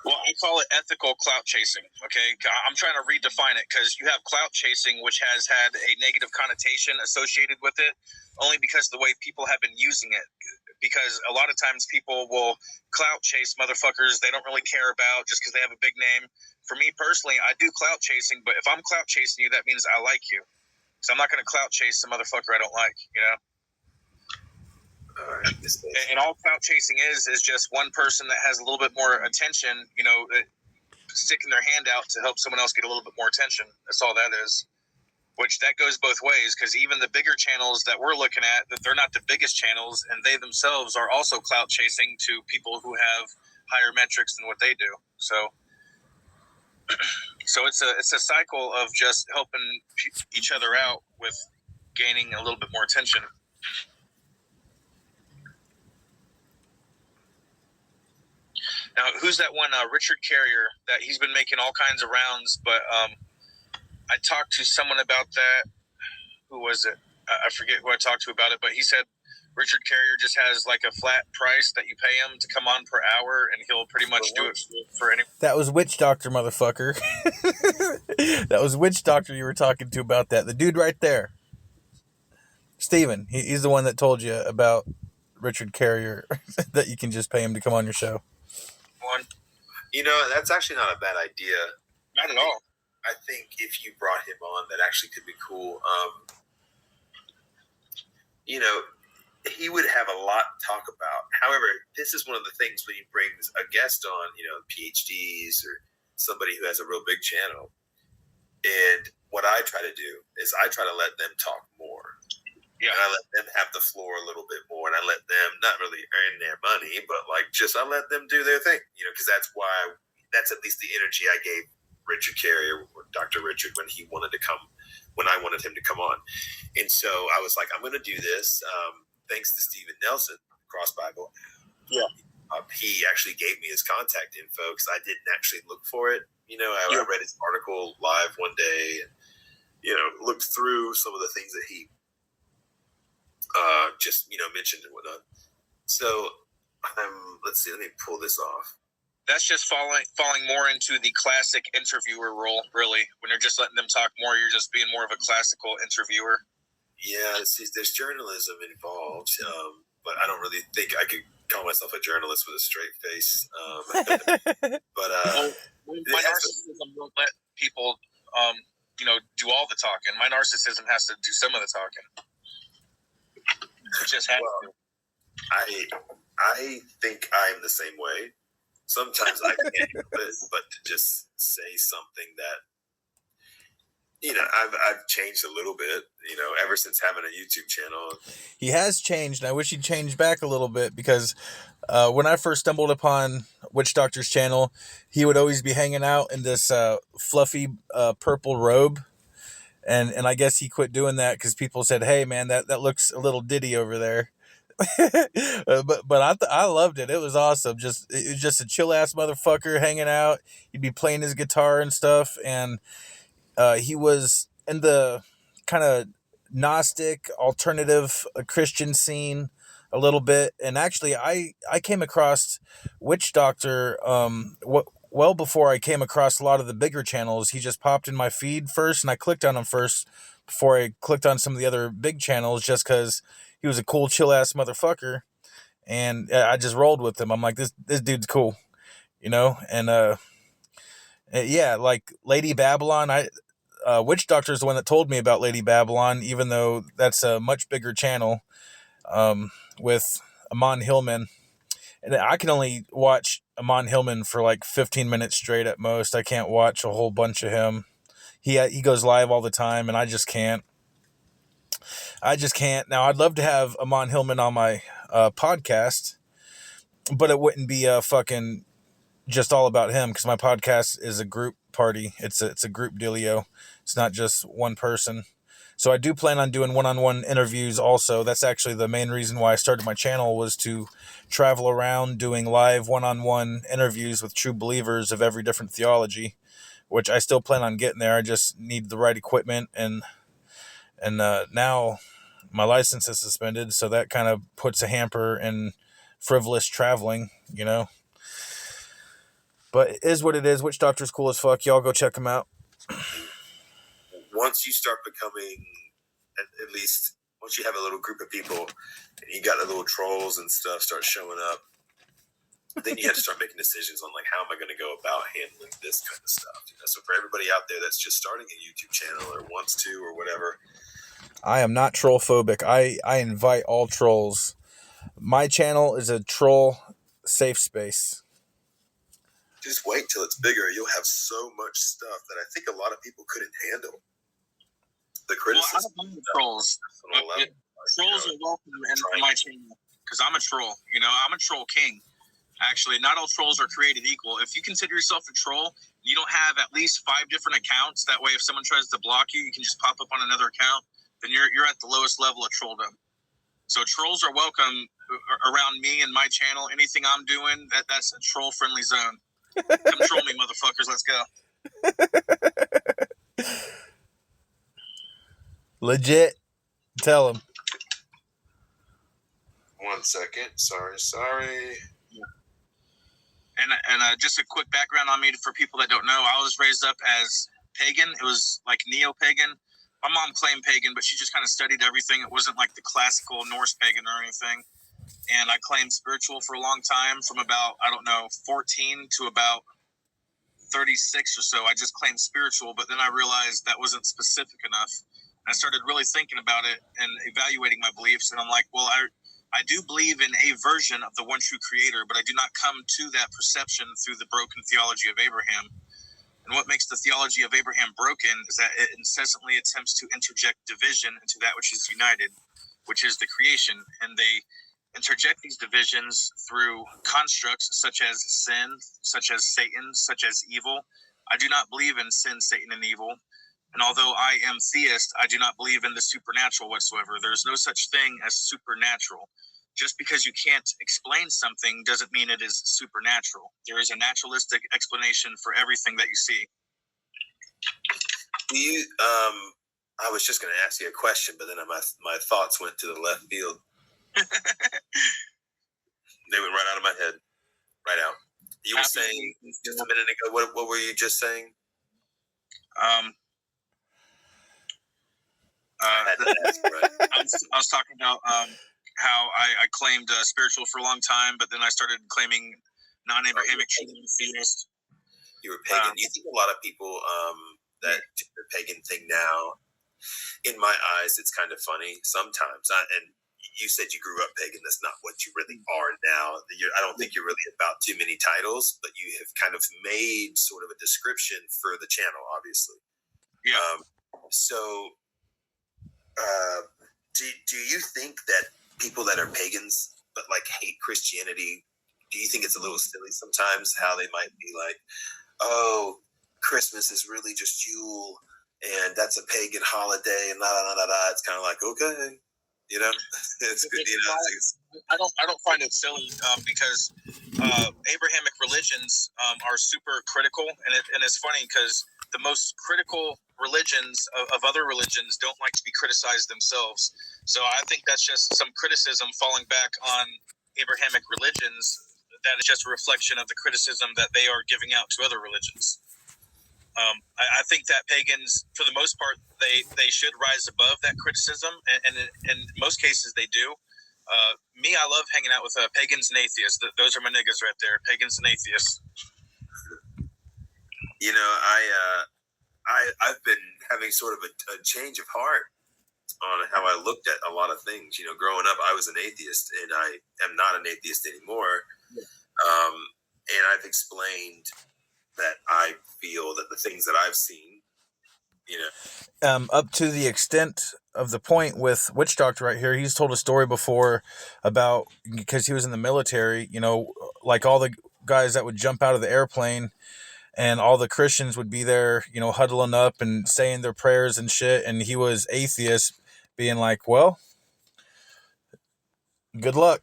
Well, I call it ethical clout chasing, okay? I'm trying to redefine it because you have clout chasing, which has had a negative connotation associated with it, only because of the way people have been using it. Because a lot of times people will clout chase motherfuckers they don't really care about just because they have a big name. For me personally, I do clout chasing, but if I'm clout chasing you, that means I like you. So I'm not going to clout chase some motherfucker I don't like, you know? And all clout chasing is just one person that has a little bit more attention, you know, sticking their hand out to help someone else get a little bit more attention. That's all that is. Which that goes both ways, because even the bigger channels that we're looking at, that they're not the biggest channels, and they themselves are also clout chasing to people who have higher metrics than what they do. So it's a cycle of just helping each other out with gaining a little bit more attention. Now, who's that one? Richard Carrier. That he's been making all kinds of rounds, but I talked to someone about that. Who was it? I forget who I talked to about it, but he said Richard Carrier just has like a flat price that you pay him to come on per hour, and he'll pretty much do it for any. That was Witch Doctor, motherfucker. That was Witch Doctor you were talking to about that. The dude right there. Steven. He's the one that told you about Richard Carrier, that you can just pay him to come on your show. One. You know, that's actually not a bad idea. Not at all. I think if you brought him on, that actually could be cool. You know, he would have a lot to talk about. However, this is one of the things when he brings a guest on, you know, PhDs or somebody who has a real big channel. And what I try to do is I try to let them talk more. Yeah. And I let them have the floor a little bit more. And I let them not really earn their money, but like just I let them do their thing, you know, because that's at least the energy I gave Richard Carrier, or Dr. Richard, when he wanted to come, when I wanted him to come on. And so I was like, I'm going to do this. Thanks to Steven Nelson, Cross Bible. Yeah. He actually gave me his contact info because I didn't actually look for it. You know, I read his article live one day and, you know, looked through some of the things that he just, you know, mentioned and whatnot. So let's see, let me pull this off. That's just falling more into the classic interviewer role, really. When you're just letting them talk more, you're just being more of a classical interviewer. Yeah, see, there's journalism involved, but I don't really think I could call myself a journalist with a straight face. But my narcissism won't let people, you know, do all the talking. My narcissism has to do some of the talking. It just has to. I think I'm the same way. Sometimes I can't help it, but to just say something that, you know, I've changed a little bit, you know, ever since having a YouTube channel. He has changed, and I wish he'd changed back a little bit, because when I first stumbled upon Witch Doctor's channel, he would always be hanging out in this fluffy purple robe. And I guess he quit doing that because people said, "Hey, man, that looks a little ditty over there." but I loved it. It was awesome. It was just a chill ass motherfucker hanging out. He'd be playing his guitar and stuff, and he was in the kind of Gnostic alternative Christian scene a little bit. And actually, I came across Witch Doctor well before I came across a lot of the bigger channels. He just popped in my feed first, and I clicked on him first before I clicked on some of the other big channels, just because he was a cool, chill-ass motherfucker. And I just rolled with him. I'm like, this dude's cool, you know? And yeah, like Lady Babylon, Witch Doctor is the one that told me about Lady Babylon, even though that's a much bigger channel, with Amon Hillman. And I can only watch Amon Hillman for like 15 minutes straight at most. I can't watch a whole bunch of him. He goes live all the time, and I just can't. Now, I'd love to have Amon Hillman on my podcast, but it wouldn't be fucking just all about him, because my podcast is a group party. It's a group dealio. It's not just one person. So I do plan on doing one-on-one interviews also. That's actually the main reason why I started my channel, was to travel around doing live one-on-one interviews with true believers of every different theology, which I still plan on getting there. I just need the right equipment, and now my license is suspended, so that kind of puts a hamper in frivolous traveling, you know. But it is what it is. Witch Doctor's cool as fuck. Y'all go check him out. Once you start becoming, at least once you have a little group of people and you got the little trolls and stuff start showing up, then you have to start making decisions on like, how am I going to go about handling this kind of stuff? You know? So for everybody out there that's just starting a YouTube channel or wants to or whatever, I am not troll phobic. I invite all trolls. My channel is a troll safe space. just wait till it's bigger. You'll have so much stuff that I think a lot of people couldn't handle. The criticism. Well, I don't mind trolls. Trolls are welcome in my channel because I'm a troll. You know, I'm a troll king. Actually, not all trolls are created equal. If you consider yourself a troll, you don't have at least 5 different accounts. That way, if someone tries to block you, you can just pop up on another account. Then you're at the lowest level of trolldom. So trolls are welcome around me and my channel. Anything I'm doing, that's a troll-friendly zone. Come troll me, motherfuckers. Let's go. Legit. Tell them. 1 second. Sorry. And just a quick background on me for people that don't know. I was raised up as pagan. It was like neo-pagan. My mom claimed pagan, but she just kind of studied everything. It wasn't like the classical Norse pagan or anything. And I claimed spiritual for a long time, from about, 14 to about 36 or so. I just claimed spiritual, but then I realized that wasn't specific enough. I started really thinking about it and evaluating my beliefs, and I'm like, well, I do believe in a version of the one true creator, but I do not come to that perception through the broken theology of Abraham. And what makes the theology of Abraham broken is that it incessantly attempts to interject division into that which is united, which is the creation. And they interject these divisions through constructs such as sin, such as Satan, such as evil. I do not believe in sin, Satan, and evil. And although I am theist, I do not believe in the supernatural whatsoever. There's no such thing as supernatural. Just because you can't explain something doesn't mean it is supernatural. There is a naturalistic explanation for everything that you see. Do you? I was just going to ask you a question, but then my thoughts went to the left field. They went right out of my head, right out. You were saying just a minute ago. What were you just saying? I was talking about how I claimed spiritual for a long time, but then I started claiming non-Abrahamic theist. You were pagan. You think a lot of people that do the pagan thing now, in my eyes, it's kind of funny sometimes. And you said you grew up pagan. That's not what you really are now. I don't think you're really about too many titles, but you have kind of made sort of a description for the channel, obviously. Yeah. Do you think that people that are pagans but like hate Christianity, do you think it's a little silly sometimes how they might be like, oh, Christmas is really just Yule and that's a pagan holiday and it's kind of like, okay, it's good. I don't find it silly because Abrahamic religions are super critical, and it's funny because the most critical religions of other religions don't like to be criticized themselves. So I think that's just some criticism falling back on Abrahamic religions. That is just a reflection of the criticism that they are giving out to other religions. I think that pagans, for the most part, they should rise above that criticism, and in most cases they do. Me, I love hanging out with pagans and atheists. Those are my niggas right there, pagans and atheists. I've been having sort of a change of heart on how I looked at a lot of things. Growing up, I was an atheist, and I am not an atheist anymore. Yeah. And I've explained that I feel that the things that I've seen, up to the extent of the point with Witch Doctor right here, he's told a story before about, because he was in the military, like all the guys that would jump out of the airplane and all the Christians would be there, huddling up and saying their prayers and shit. And he was atheist, being like, well, good luck,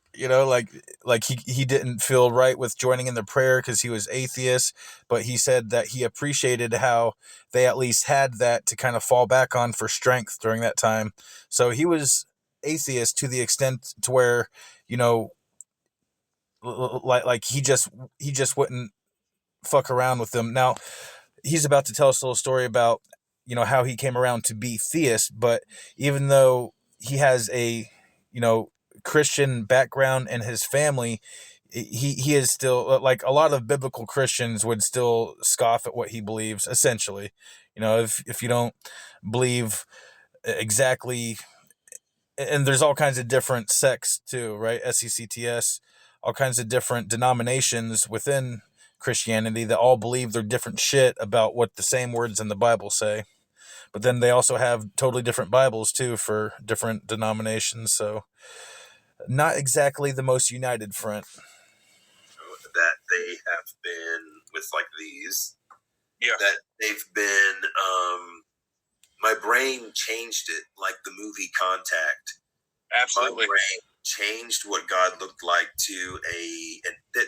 like he didn't feel right with joining in the prayer because he was atheist, but he said that he appreciated how they at least had that to kind of fall back on for strength during that time. So he was atheist to the extent to where, like he just wouldn't fuck around with them. Now he's about to tell us a little story about, how he came around to be theist, but even though he has a, Christian background in his family, he is still, like a lot of biblical Christians would still scoff at what he believes, essentially. If you don't believe exactly, and there's all kinds of different sects too, right? SECTS, all kinds of different denominations within Christianity that all believe they're different shit about what the same words in the Bible say. But then they also have totally different Bibles too for different denominations. So not exactly the most united front. That they have been with like these. Yeah. That they've been, my brain changed it like the movie Contact. Absolutely. My brain changed what God looked like to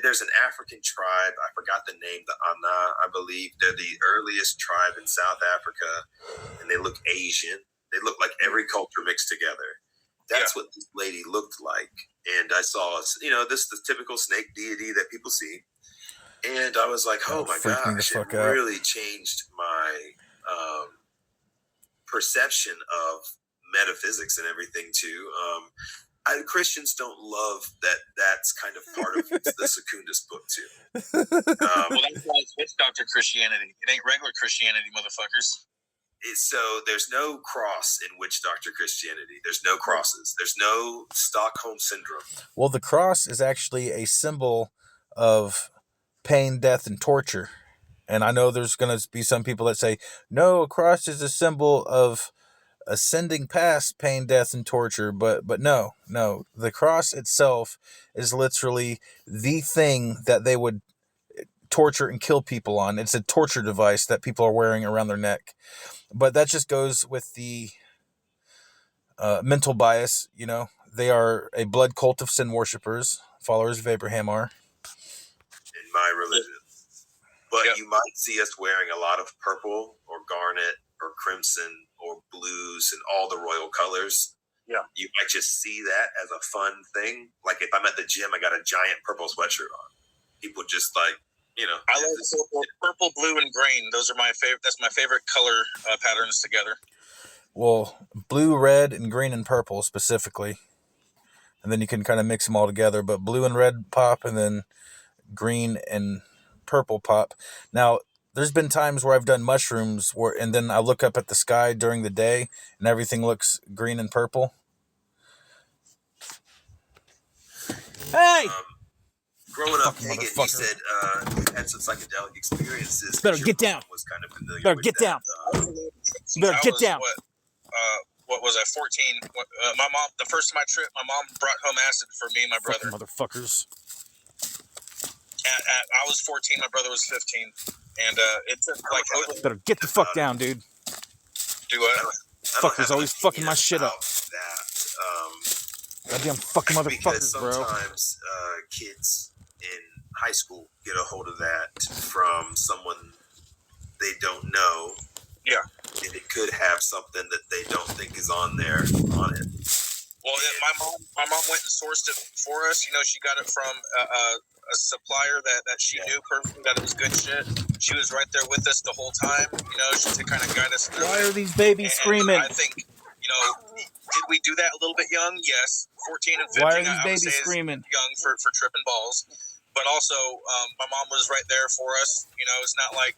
there's an African tribe, I forgot the name, the Ana, I believe. They're the earliest tribe in South Africa, and they look Asian. They look like every culture mixed together. That's what this lady looked like. And I saw, this the typical snake deity that people see. And I was like, oh my gosh, it really changed my perception of metaphysics and everything too. Christians don't love that. That's kind of part of the Secundus book too. Well, that's why it's witch doctor Christianity. It ain't regular Christianity, motherfuckers. So there's no cross in witch doctor Christianity. There's no crosses. There's no Stockholm syndrome. Well, the cross is actually a symbol of pain, death, and torture. And I know there's going to be some people that say, no, a cross is a symbol of ascending past pain, death, and torture. But no. The cross itself is literally the thing that they would torture and kill people on. It's a torture device that people are wearing around their neck. But that just goes with the mental bias, They are a blood cult of sin worshippers, followers of Abraham are. In my religion. But you might see us wearing a lot of purple or garnet or crimson or blues and all the royal colors. Yeah. You might just see that as a fun thing. Like if I'm at the gym, I got a giant purple sweatshirt on. People just like, I like purple, blue, and green. Those are my favorite. That's my favorite color patterns together. Well, blue, red, and green and purple specifically. And then you can kind of mix them all together. But blue and red pop, and then green and purple pop. Now, there's been times where I've done mushrooms and then I look up at the sky during the day and everything looks green and purple. Hey! Growing up, Hagen, he said he had some psychedelic experiences. Better get down. Was kind of familiar Better with get that. down. Better get down. What was I, 14? My mom, the first time I tripped, my mom brought home acid for me and my brother. Motherfuckers. I was 14, my brother was 15. And it took like... Better get the fuck down, dude. Do what? Fuckers always fucking my shit up. Goddamn fucking motherfuckers, bro. Sometimes kids in high school get a hold of that from someone they don't know. Yeah. And it could have something that they don't think is on there on it. Well, my mom went and sourced it for us. She got it from a supplier that she knew personally that it was good shit. She was right there with us the whole time, to kind of guide us through. Why are these babies screaming? I think, did we do that a little bit young? Yes. 14 and 15. Why are these babies screaming? Young for tripping balls. But also, my mom was right there for us. It's not like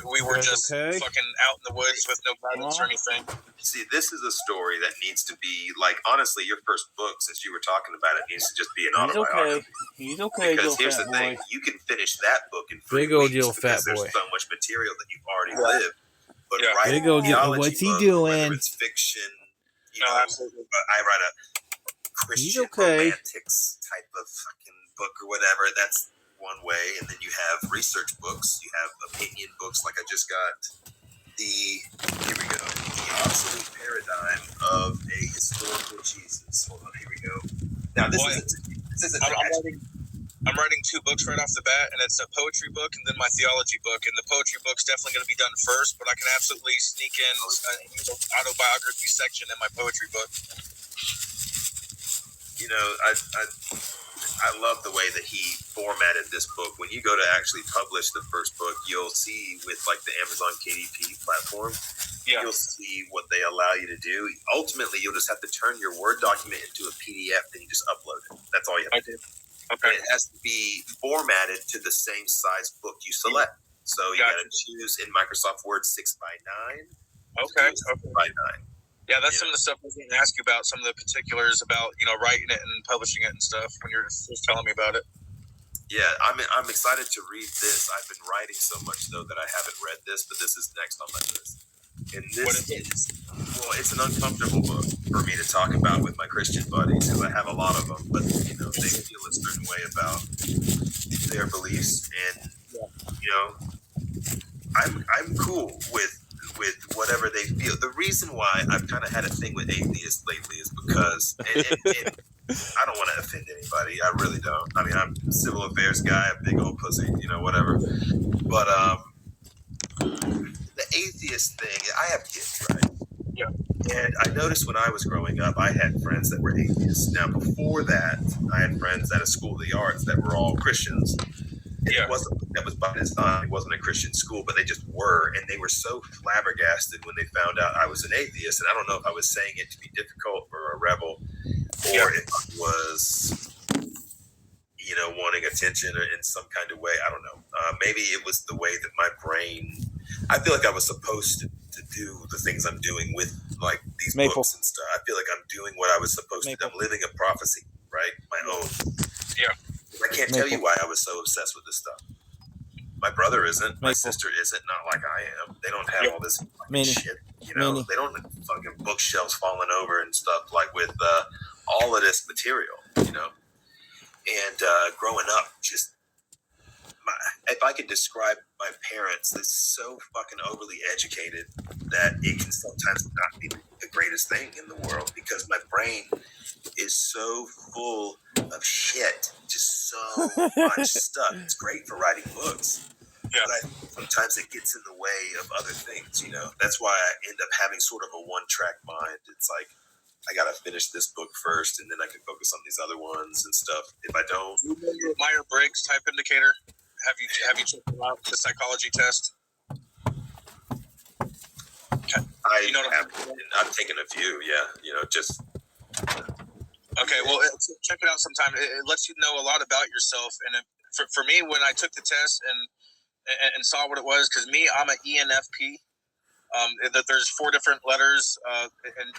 we were just fucking out in the woods with no guidance or anything. See, this is a story that needs to be, like, honestly, your first book, since you were talking about it, needs to just be an autobiography. He's okay. Because here's the thing. You can finish that book in 3 Big old weeks Jill fat because there's boy. so much material that you've already lived. But writing Big old Jill, theology what's he book, doing? whether it's fiction, absolutely. I write a Christian romantics type of fucking book or whatever. That's one way. And then you have research books. You have opinion books, like I just got here we go, the obsolete paradigm of a historical Jesus. Hold on, here we go. Now this is I'm writing 2 books right off the bat, and it's a poetry book and then my theology book. And the poetry book's definitely going to be done first, but I can absolutely sneak in an autobiography section in my poetry book. I love the way that he formatted this book. When you go to actually publish the first book, you'll see with like the Amazon KDP platform, you'll see what they allow you to do. Ultimately, you'll just have to turn your Word document into a PDF, then you just upload it. That's all you have to do. Okay. And it has to be formatted to the same size book you select. So you got to choose in Microsoft Word 6x9. Okay. 6x9. Yeah, that's some of the stuff I was going to ask you about, some of the particulars about, writing it and publishing it and stuff when you're just telling me about it. Yeah, I'm excited to read this. I've been writing so much, though, that I haven't read this, but this is next on my list. And this it's an uncomfortable book for me to talk about with my Christian buddies, because I have a lot of them, but, they feel a certain way about their beliefs. And, I'm cool with whatever they feel. The reason why I've kind of had a thing with atheists lately is because, and I don't want to offend anybody. I really don't. I mean, I'm a civil affairs guy, a big old pussy, whatever. But the atheist thing, I have kids, right? Yeah. And I noticed when I was growing up, I had friends that were atheists. Now, before that, I had friends at a school of the arts that were all Christians. And Yeah. it wasn't that was by design. It wasn't a Christian school, but they just were, and they were so flabbergasted when they found out I was an atheist. And I don't know if I was saying it to be difficult or a rebel, or if I was, wanting attention or in some kind of way. I don't know. Maybe it was the way that my brain. I feel like I was supposed to do the things I'm doing with like these books and stuff. I feel like I'm doing what I was supposed to do. I'm living a prophecy, right? My own. Yeah. I can't tell you why I was so obsessed with this stuff. My brother isn't. My sister isn't. Not like I am. They don't have all this fucking shit. They don't have fucking bookshelves falling over and stuff like with all of this material. And growing up, just if I could describe my parents, they're so fucking overly educated that it can sometimes not be the greatest thing in the world because my brain is so full of shit, just so much stuff. It's great for writing books, but sometimes it gets in the way of other things. That's why I end up having sort of a one-track mind. It's like I gotta finish this book first, and then I can focus on these other ones and stuff. If I don't, Myers-Briggs type indicator. Have you checked out the psychology test? I've taken a few. Yeah, just. Okay, well, check it out sometime. It lets you know a lot about yourself. And for me, when I took the test and saw what it was, because I'm an ENFP. That there's 4 different letters,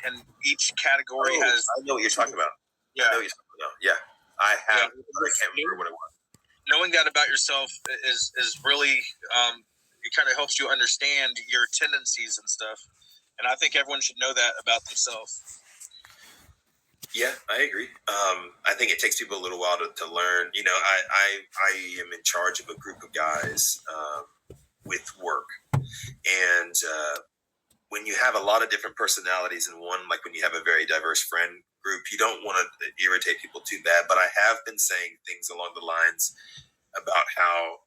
and each category has. I know what you're talking about. Yeah, I know what you're talking about. Yeah, I have. I can't remember what it was. Knowing that about yourself is really it kind of helps you understand your tendencies and stuff. And I think everyone should know that about themselves. Yeah, I agree. I think it takes people a little while to learn. I am in charge of a group of guys with work. And when you have a lot of different personalities in one, like when you have a very diverse friend group, you don't want to irritate people too bad. But I have been saying things along the lines about how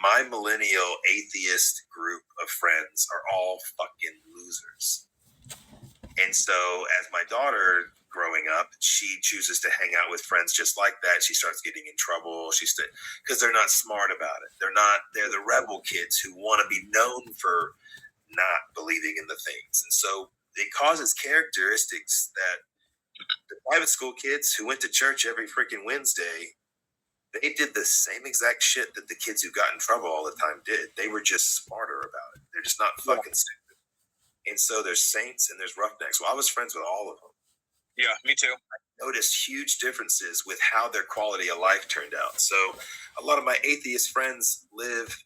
my millennial atheist group of friends are all fucking losers. And so as my daughter growing up, she chooses to hang out with friends just like that. She starts getting in trouble. Because they're not smart about it. They're the rebel kids who want to be known for not believing in the things. And so it causes characteristics that the private school kids who went to church every freaking Wednesday, they did the same exact shit that the kids who got in trouble all the time did. They were just smarter about it. They're just not fucking stupid. And so there's saints and there's roughnecks. Well, I was friends with all of them. Yeah, me too. I noticed huge differences with how their quality of life turned out. So a lot of my atheist friends live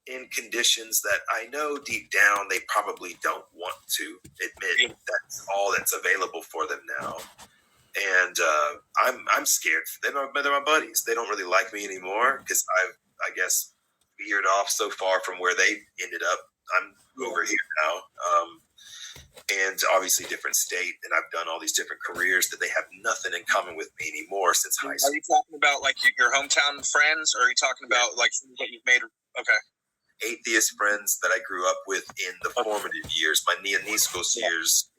in conditions that I know deep down they probably don't want to admit that's all that's available for them now. And I'm scared. They're my buddies. They don't really like me anymore because I've, I guess, veered off so far from where they ended up. I'm over here now. And obviously different state, and I've done all these different careers that they have nothing in common with me anymore since high school. Are you talking about like your hometown friends, or are you talking about like what you've made? Okay. Atheist friends that I grew up with in the formative years, my Neoniskos years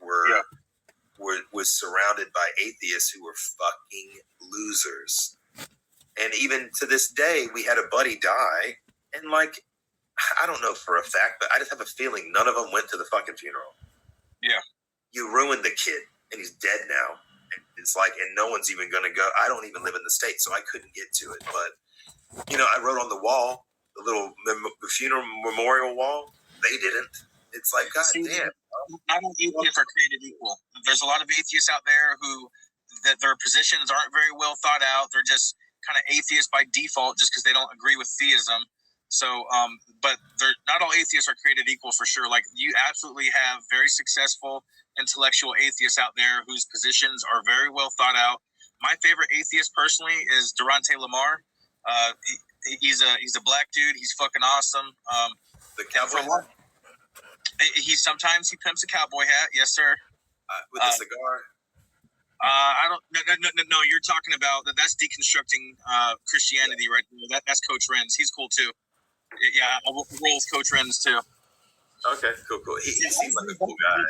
was surrounded by atheists who were fucking losers. And even to this day, we had a buddy die, and like, I don't know for a fact, but I just have a feeling none of them went to the fucking funeral. Yeah. You ruined the kid, and he's dead now. And it's like, and no one's even going to go. I don't even live in the state, so I couldn't get to it. But, I wrote on the wall, the little funeral memorial wall. They didn't. It's like, God damn. Not all atheists are created equal. There's a lot of atheists out there who, that their positions aren't very well thought out. They're just kind of atheists by default just because they don't agree with theism. So, but they're not all atheists are created equal for sure. Like, you absolutely have very successful intellectual atheists out there whose positions are very well thought out. My favorite atheist personally is Durante Lamar. He's a black dude. He's fucking awesome. The cowboy hat? Sometimes he pimps a cowboy hat. Yes, sir. With a cigar? I don't. No. You're talking about that's deconstructing Christianity, right? That's Coach Renz. He's cool too. Yeah, I roll with Coach Renz too. Okay, cool. He seems like a cool guy.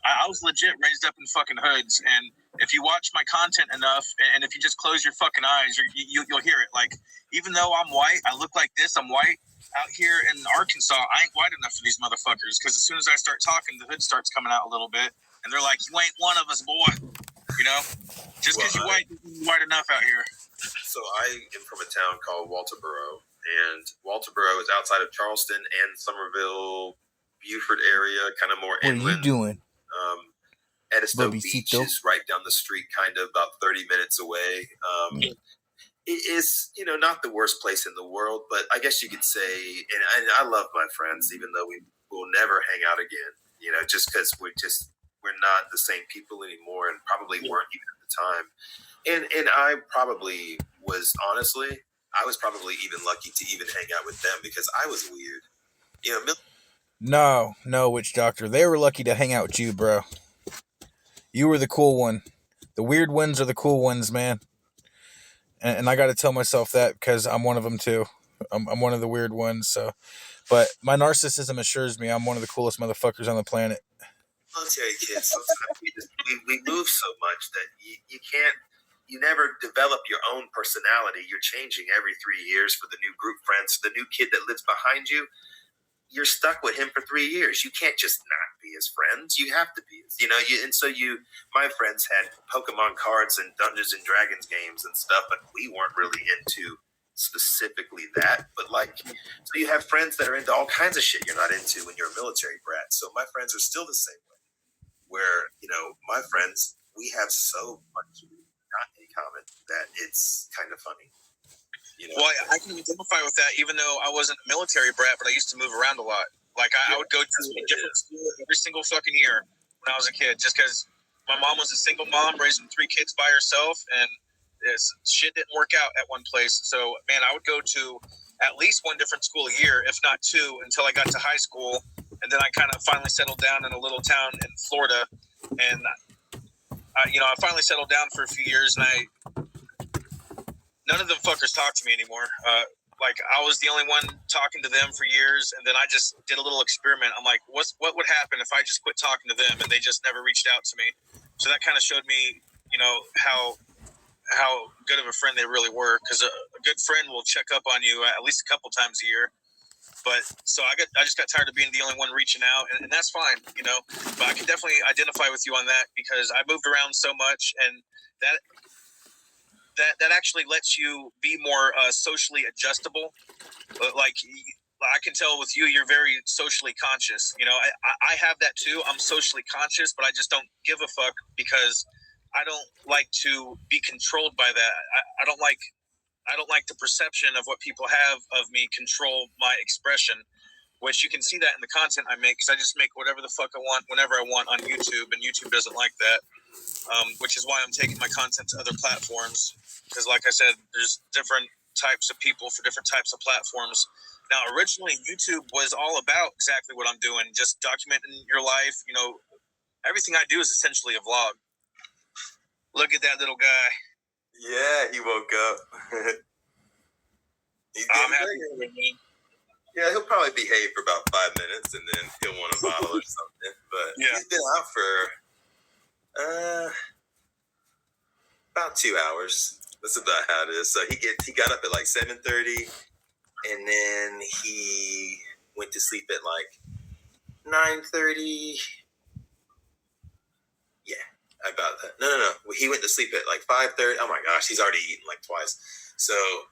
I was legit raised up in fucking hoods, and if you watch my content enough, and if you just close your fucking eyes, you'll hear it. Like, even though I'm white, I look like this. I'm white. Out here in Arkansas, I ain't white enough for these motherfuckers. Because as soon as I start talking, the hood starts coming out a little bit, and they're like, "You ain't one of us, boy." You know, just because you're white enough out here. So I am from a town called Walterboro, and Walterboro is outside of Charleston and Somerville, Beaufort area, kind of more inland. What are you doing? Edisto Beach is right down the street, kind of about 30 minutes away. It is, not the worst place in the world, but I guess you could say, and I love my friends, even though we will never hang out again, just because we're not the same people anymore, and probably weren't even at the time. And I probably was, honestly, I was probably even lucky to even hang out with them because I was weird. No, Witch Doctor. They were lucky to hang out with you, bro. You were the cool one. The weird ones are the cool ones, man. And I got to tell myself that because I'm one of them too. I'm one of the weird ones. So, but my narcissism assures me I'm one of the coolest motherfuckers on the planet. Military kids, sometimes we move so much that you never develop your own personality. You're changing every 3 years for the new group friends, the new kid that lives behind you. You're stuck with him for 3 years. You can't just not be his friends. You have to be, my friends had Pokemon cards and Dungeons and Dragons games and stuff, but we weren't really into specifically that. But so you have friends that are into all kinds of shit you're not into when you're a military brat. So my friends are still the same way, where, my friends, we have so much not in common that it's kind of funny. Well, I can identify with that, even though I wasn't a military brat, but I used to move around a lot. Like, I would go to a different school every single fucking year when I was a kid, just because my mom was a single mom raising 3 kids by herself, and shit didn't work out at one place. So, man, I would go to at least one different school a year, if not 2, until I got to high school. And then I kind of finally settled down in a little town in Florida. And, I finally settled down for a few years, and none of them fuckers talk to me anymore. I was the only one talking to them for years, and then I just did a little experiment. I'm like, what would happen if I just quit talking to them, and they just never reached out to me? So that kind of showed me, how good of a friend they really were, because a good friend will check up on you at least a couple times a year. But so I just got tired of being the only one reaching out, and that's fine, But I can definitely identify with you on that, because I moved around so much, and that actually lets you be more socially adjustable. I can tell with you, you're very socially conscious. I have that too. I'm socially conscious, but I just don't give a fuck, because I don't like to be controlled by that. I don't like the perception of what people have of me control my expression, which you can see that in the content I make, because I just make whatever the fuck I want, whenever I want on YouTube, and YouTube doesn't like that, which is why I'm taking my content to other platforms, because like I said, there's different types of people for different types of platforms. Now, originally, YouTube was all about exactly what I'm doing, just documenting your life. Everything I do is essentially a vlog. Look at that little guy. Yeah, he woke up. I'm happy with me. Yeah, he'll probably behave for about 5 minutes, and then he'll want a bottle or something. But he's been out for about 2 hours. That's about how it is. So he got up at 7:30, and then he went to sleep at 9:30. Yeah, about that. No. He went to sleep at 5:30. Oh my gosh, he's already eaten twice. So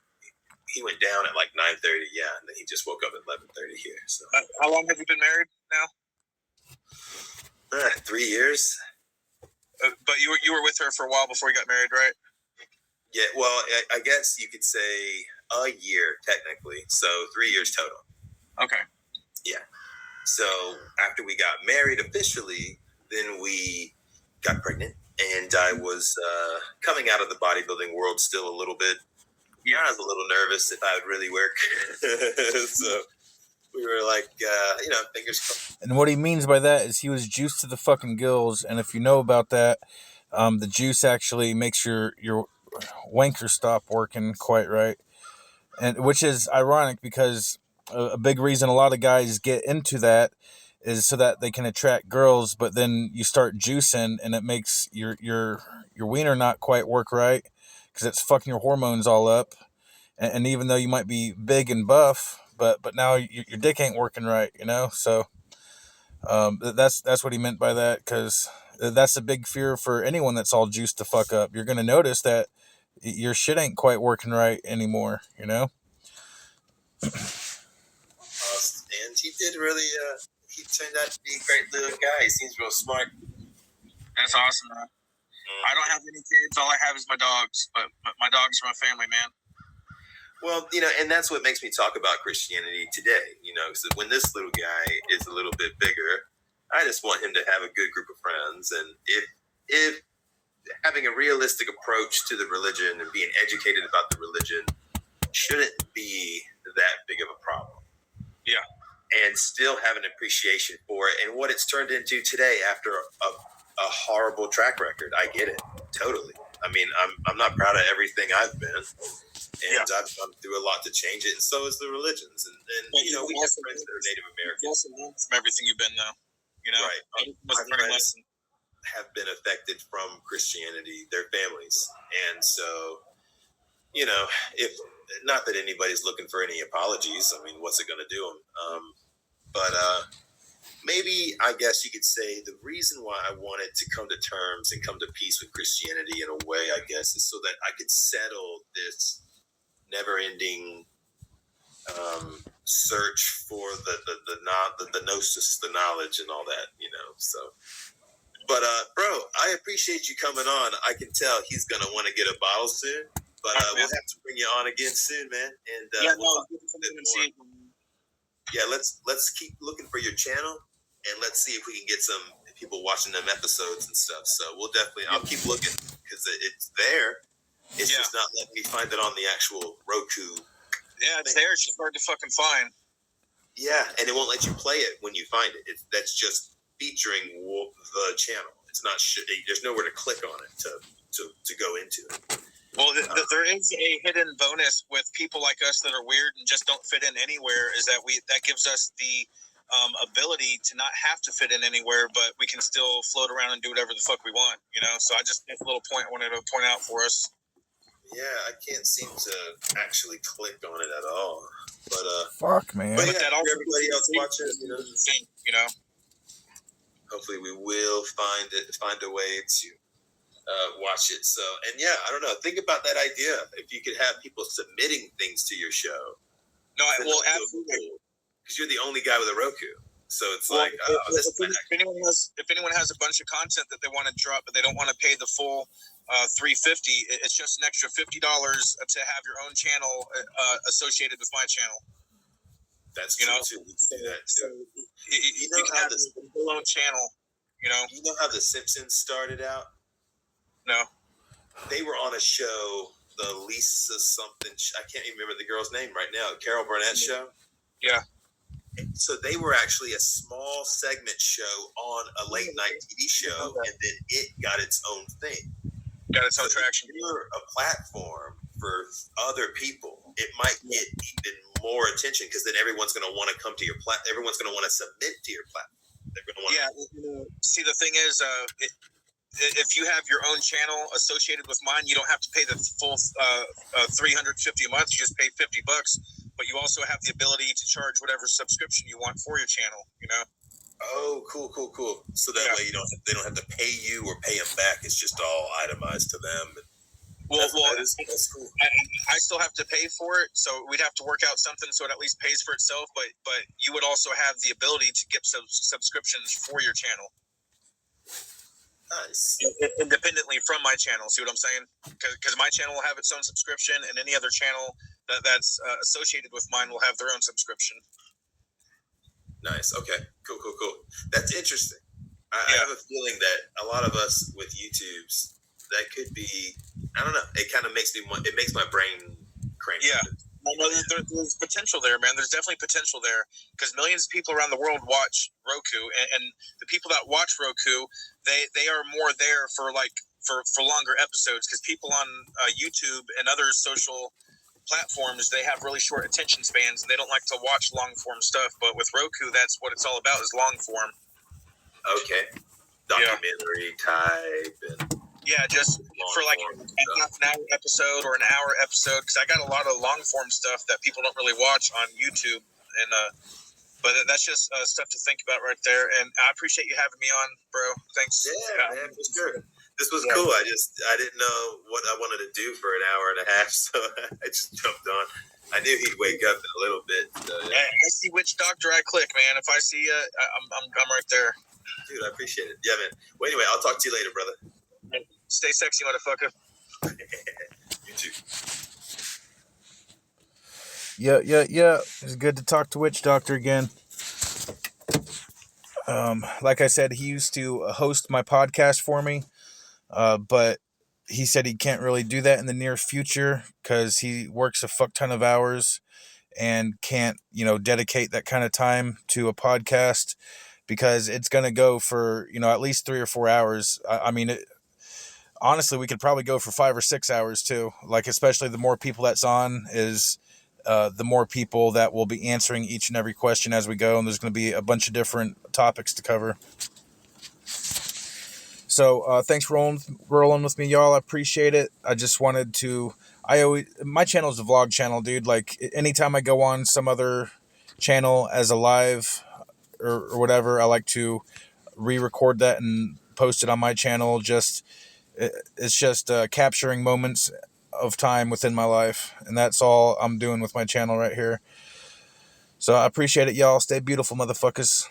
he went down at 9:30. Yeah, and then he just woke up at 11:30 here. So how long have you been married now? 3 years. But you were with her for a while before you got married, right? Yeah, well, I guess you could say a year technically. So 3 years total. Okay. Yeah. So after we got married officially, then we got pregnant, and I was coming out of the bodybuilding world still a little bit. Yeah, I was a little nervous if I would really work. So we were fingers crossed. And what he means by that is he was juiced to the fucking gills, and if you know about that, the juice actually makes your wanker stop working quite right, and which is ironic, because a big reason a lot of guys get into that is so that they can attract girls, but then you start juicing and it makes your wiener not quite work right because it's fucking your hormones all up. And even though you might be big and buff, but now your dick ain't working right, you know. So that's what he meant by that, because that's a big fear for anyone that's all juiced to fuck up. You're gonna notice that your shit ain't quite working right anymore, you know. And he did really. He turned out to be a great little guy. He seems real smart. That's awesome, man. I don't have any kids. All I have is my dogs, but my dogs are my family, man. Well, and that's what makes me talk about Christianity today. Because when this little guy is a little bit bigger, I just want him to have a good group of friends, and if having a realistic approach to the religion and being educated about the religion shouldn't be that big of a problem. Yeah. And still have an appreciation for it and what it's turned into today after a horrible track record. I get it. Totally. I mean, I'm not proud of everything I've been. And I've gone through a lot to change it, and so is the religions. And we have friends that are Native American. You also learn from everything you've been, though. Right. My friends have been affected from Christianity, their families. And so, if not that anybody's looking for any apologies, I mean, what's it going to do them? But maybe, I guess you could say the reason why I wanted to come to terms and come to peace with Christianity in a way, I guess, is so that I could settle this never-ending search for the gnosis, the knowledge, and all that, So, but bro, I appreciate you coming on. I can tell he's gonna want to get a bottle soon, but we'll have to bring you on again soon, man. And let's keep looking for your channel, and let's see if we can get some people watching them episodes and stuff. So I'll keep looking because it's there. It's just not letting me find it on the actual Roku. Yeah, it's there. It's just hard to fucking find. Yeah, and it won't let you play it when you find it. That's just featuring the channel. It's not. There's nowhere to click on it to go into it. Well, there is a hidden bonus with people like us that are weird and just don't fit in anywhere. Is that that gives us the ability to not have to fit in anywhere, but we can still float around and do whatever the fuck we want. So I just made a little point I wanted to point out for us. Yeah, I can't seem to actually click on it at all. But fuck, man. But that also everybody else watching, hopefully we will find a way to watch it. So, and I don't know. Think about that idea. If you could have people submitting things to your show. No, absolutely. Because you're the only guy with a Roku. So it's if anyone has a bunch of content that they want to drop, but they don't want to pay the full $350, it's just an extra $50 to have your own channel associated with my channel. That's true too. We can do that too. You can have your own channel. You know how The Simpsons started out? No. They were on a show, the Lisa something. I can't even remember the girl's name right now. Carol Burnett show. Yeah. So they were actually a small segment show on a late night TV show, and then it got its own thing. Got its own traction. If you're a platform for other people, it might get even more attention because then everyone's going to want to come to your platform. Everyone's going to want to submit to your platform. They're going to want See, the thing is, if you have your own channel associated with mine, you don't have to pay the full $350 a month. You just pay $50, but you also have the ability to charge whatever subscription you want for your channel. Oh, cool. So that way they don't have to pay you or pay them back. It's just all itemized to them. That's cool. I still have to pay for it, so we'd have to work out something so it at least pays for itself. But you would also have the ability to get subscriptions for your channel. Nice. Independently from my channel. See what I'm saying? Because my channel will have its own subscription, and any other channel that's associated with mine will have their own subscription. Nice. Okay. Cool. That's interesting. I have a feeling that a lot of us with YouTubes, that could be, I don't know, it kind of makes my brain crank. Yeah. There's potential there, man. There's definitely potential there because millions of people around the world watch Roku, and the people that watch Roku, they are more there for longer episodes because people on YouTube and other social platforms, they have really short attention spans and they don't like to watch long form stuff. But with Roku, that's what it's all about, is long form. Okay. Documentary type and just for like a half an hour episode or an hour episode, because I got a lot of long form stuff that people don't really watch on YouTube, and but that's just stuff to think about right there. And I appreciate you having me on, bro. Thanks. Yeah, man, for sure. This was cool. I didn't know what I wanted to do for an hour and a half, so I just jumped on. I knew he'd wake up in a little bit. So, yeah. I see Witch Doctor, I click, man. If I see you, I'm right there. Dude, I appreciate it. Yeah, man. Well, anyway, I'll talk to you later, brother. Stay sexy, motherfucker. You too. Yeah. It's good to talk to Witch Doctor again. Like I said, he used to host my podcast for me, but he said he can't really do that in the near future because he works a fuck ton of hours and can't, dedicate that kind of time to a podcast, because it's going to go for, at least 3 or 4 hours. I mean, honestly, we could probably go for 5 or 6 hours too. Like, especially the more people that's on is the more people that will be answering each and every question as we go. And there's going to be a bunch of different topics to cover. So thanks for rolling with me, y'all. I appreciate it. I just wanted to, my channel is a vlog channel, dude. Like, anytime I go on some other channel as a live or whatever, I like to re-record that and post it on my channel. It's just capturing moments of time within my life, and that's all I'm doing with my channel right here. So I appreciate it, y'all. Stay beautiful, motherfuckers.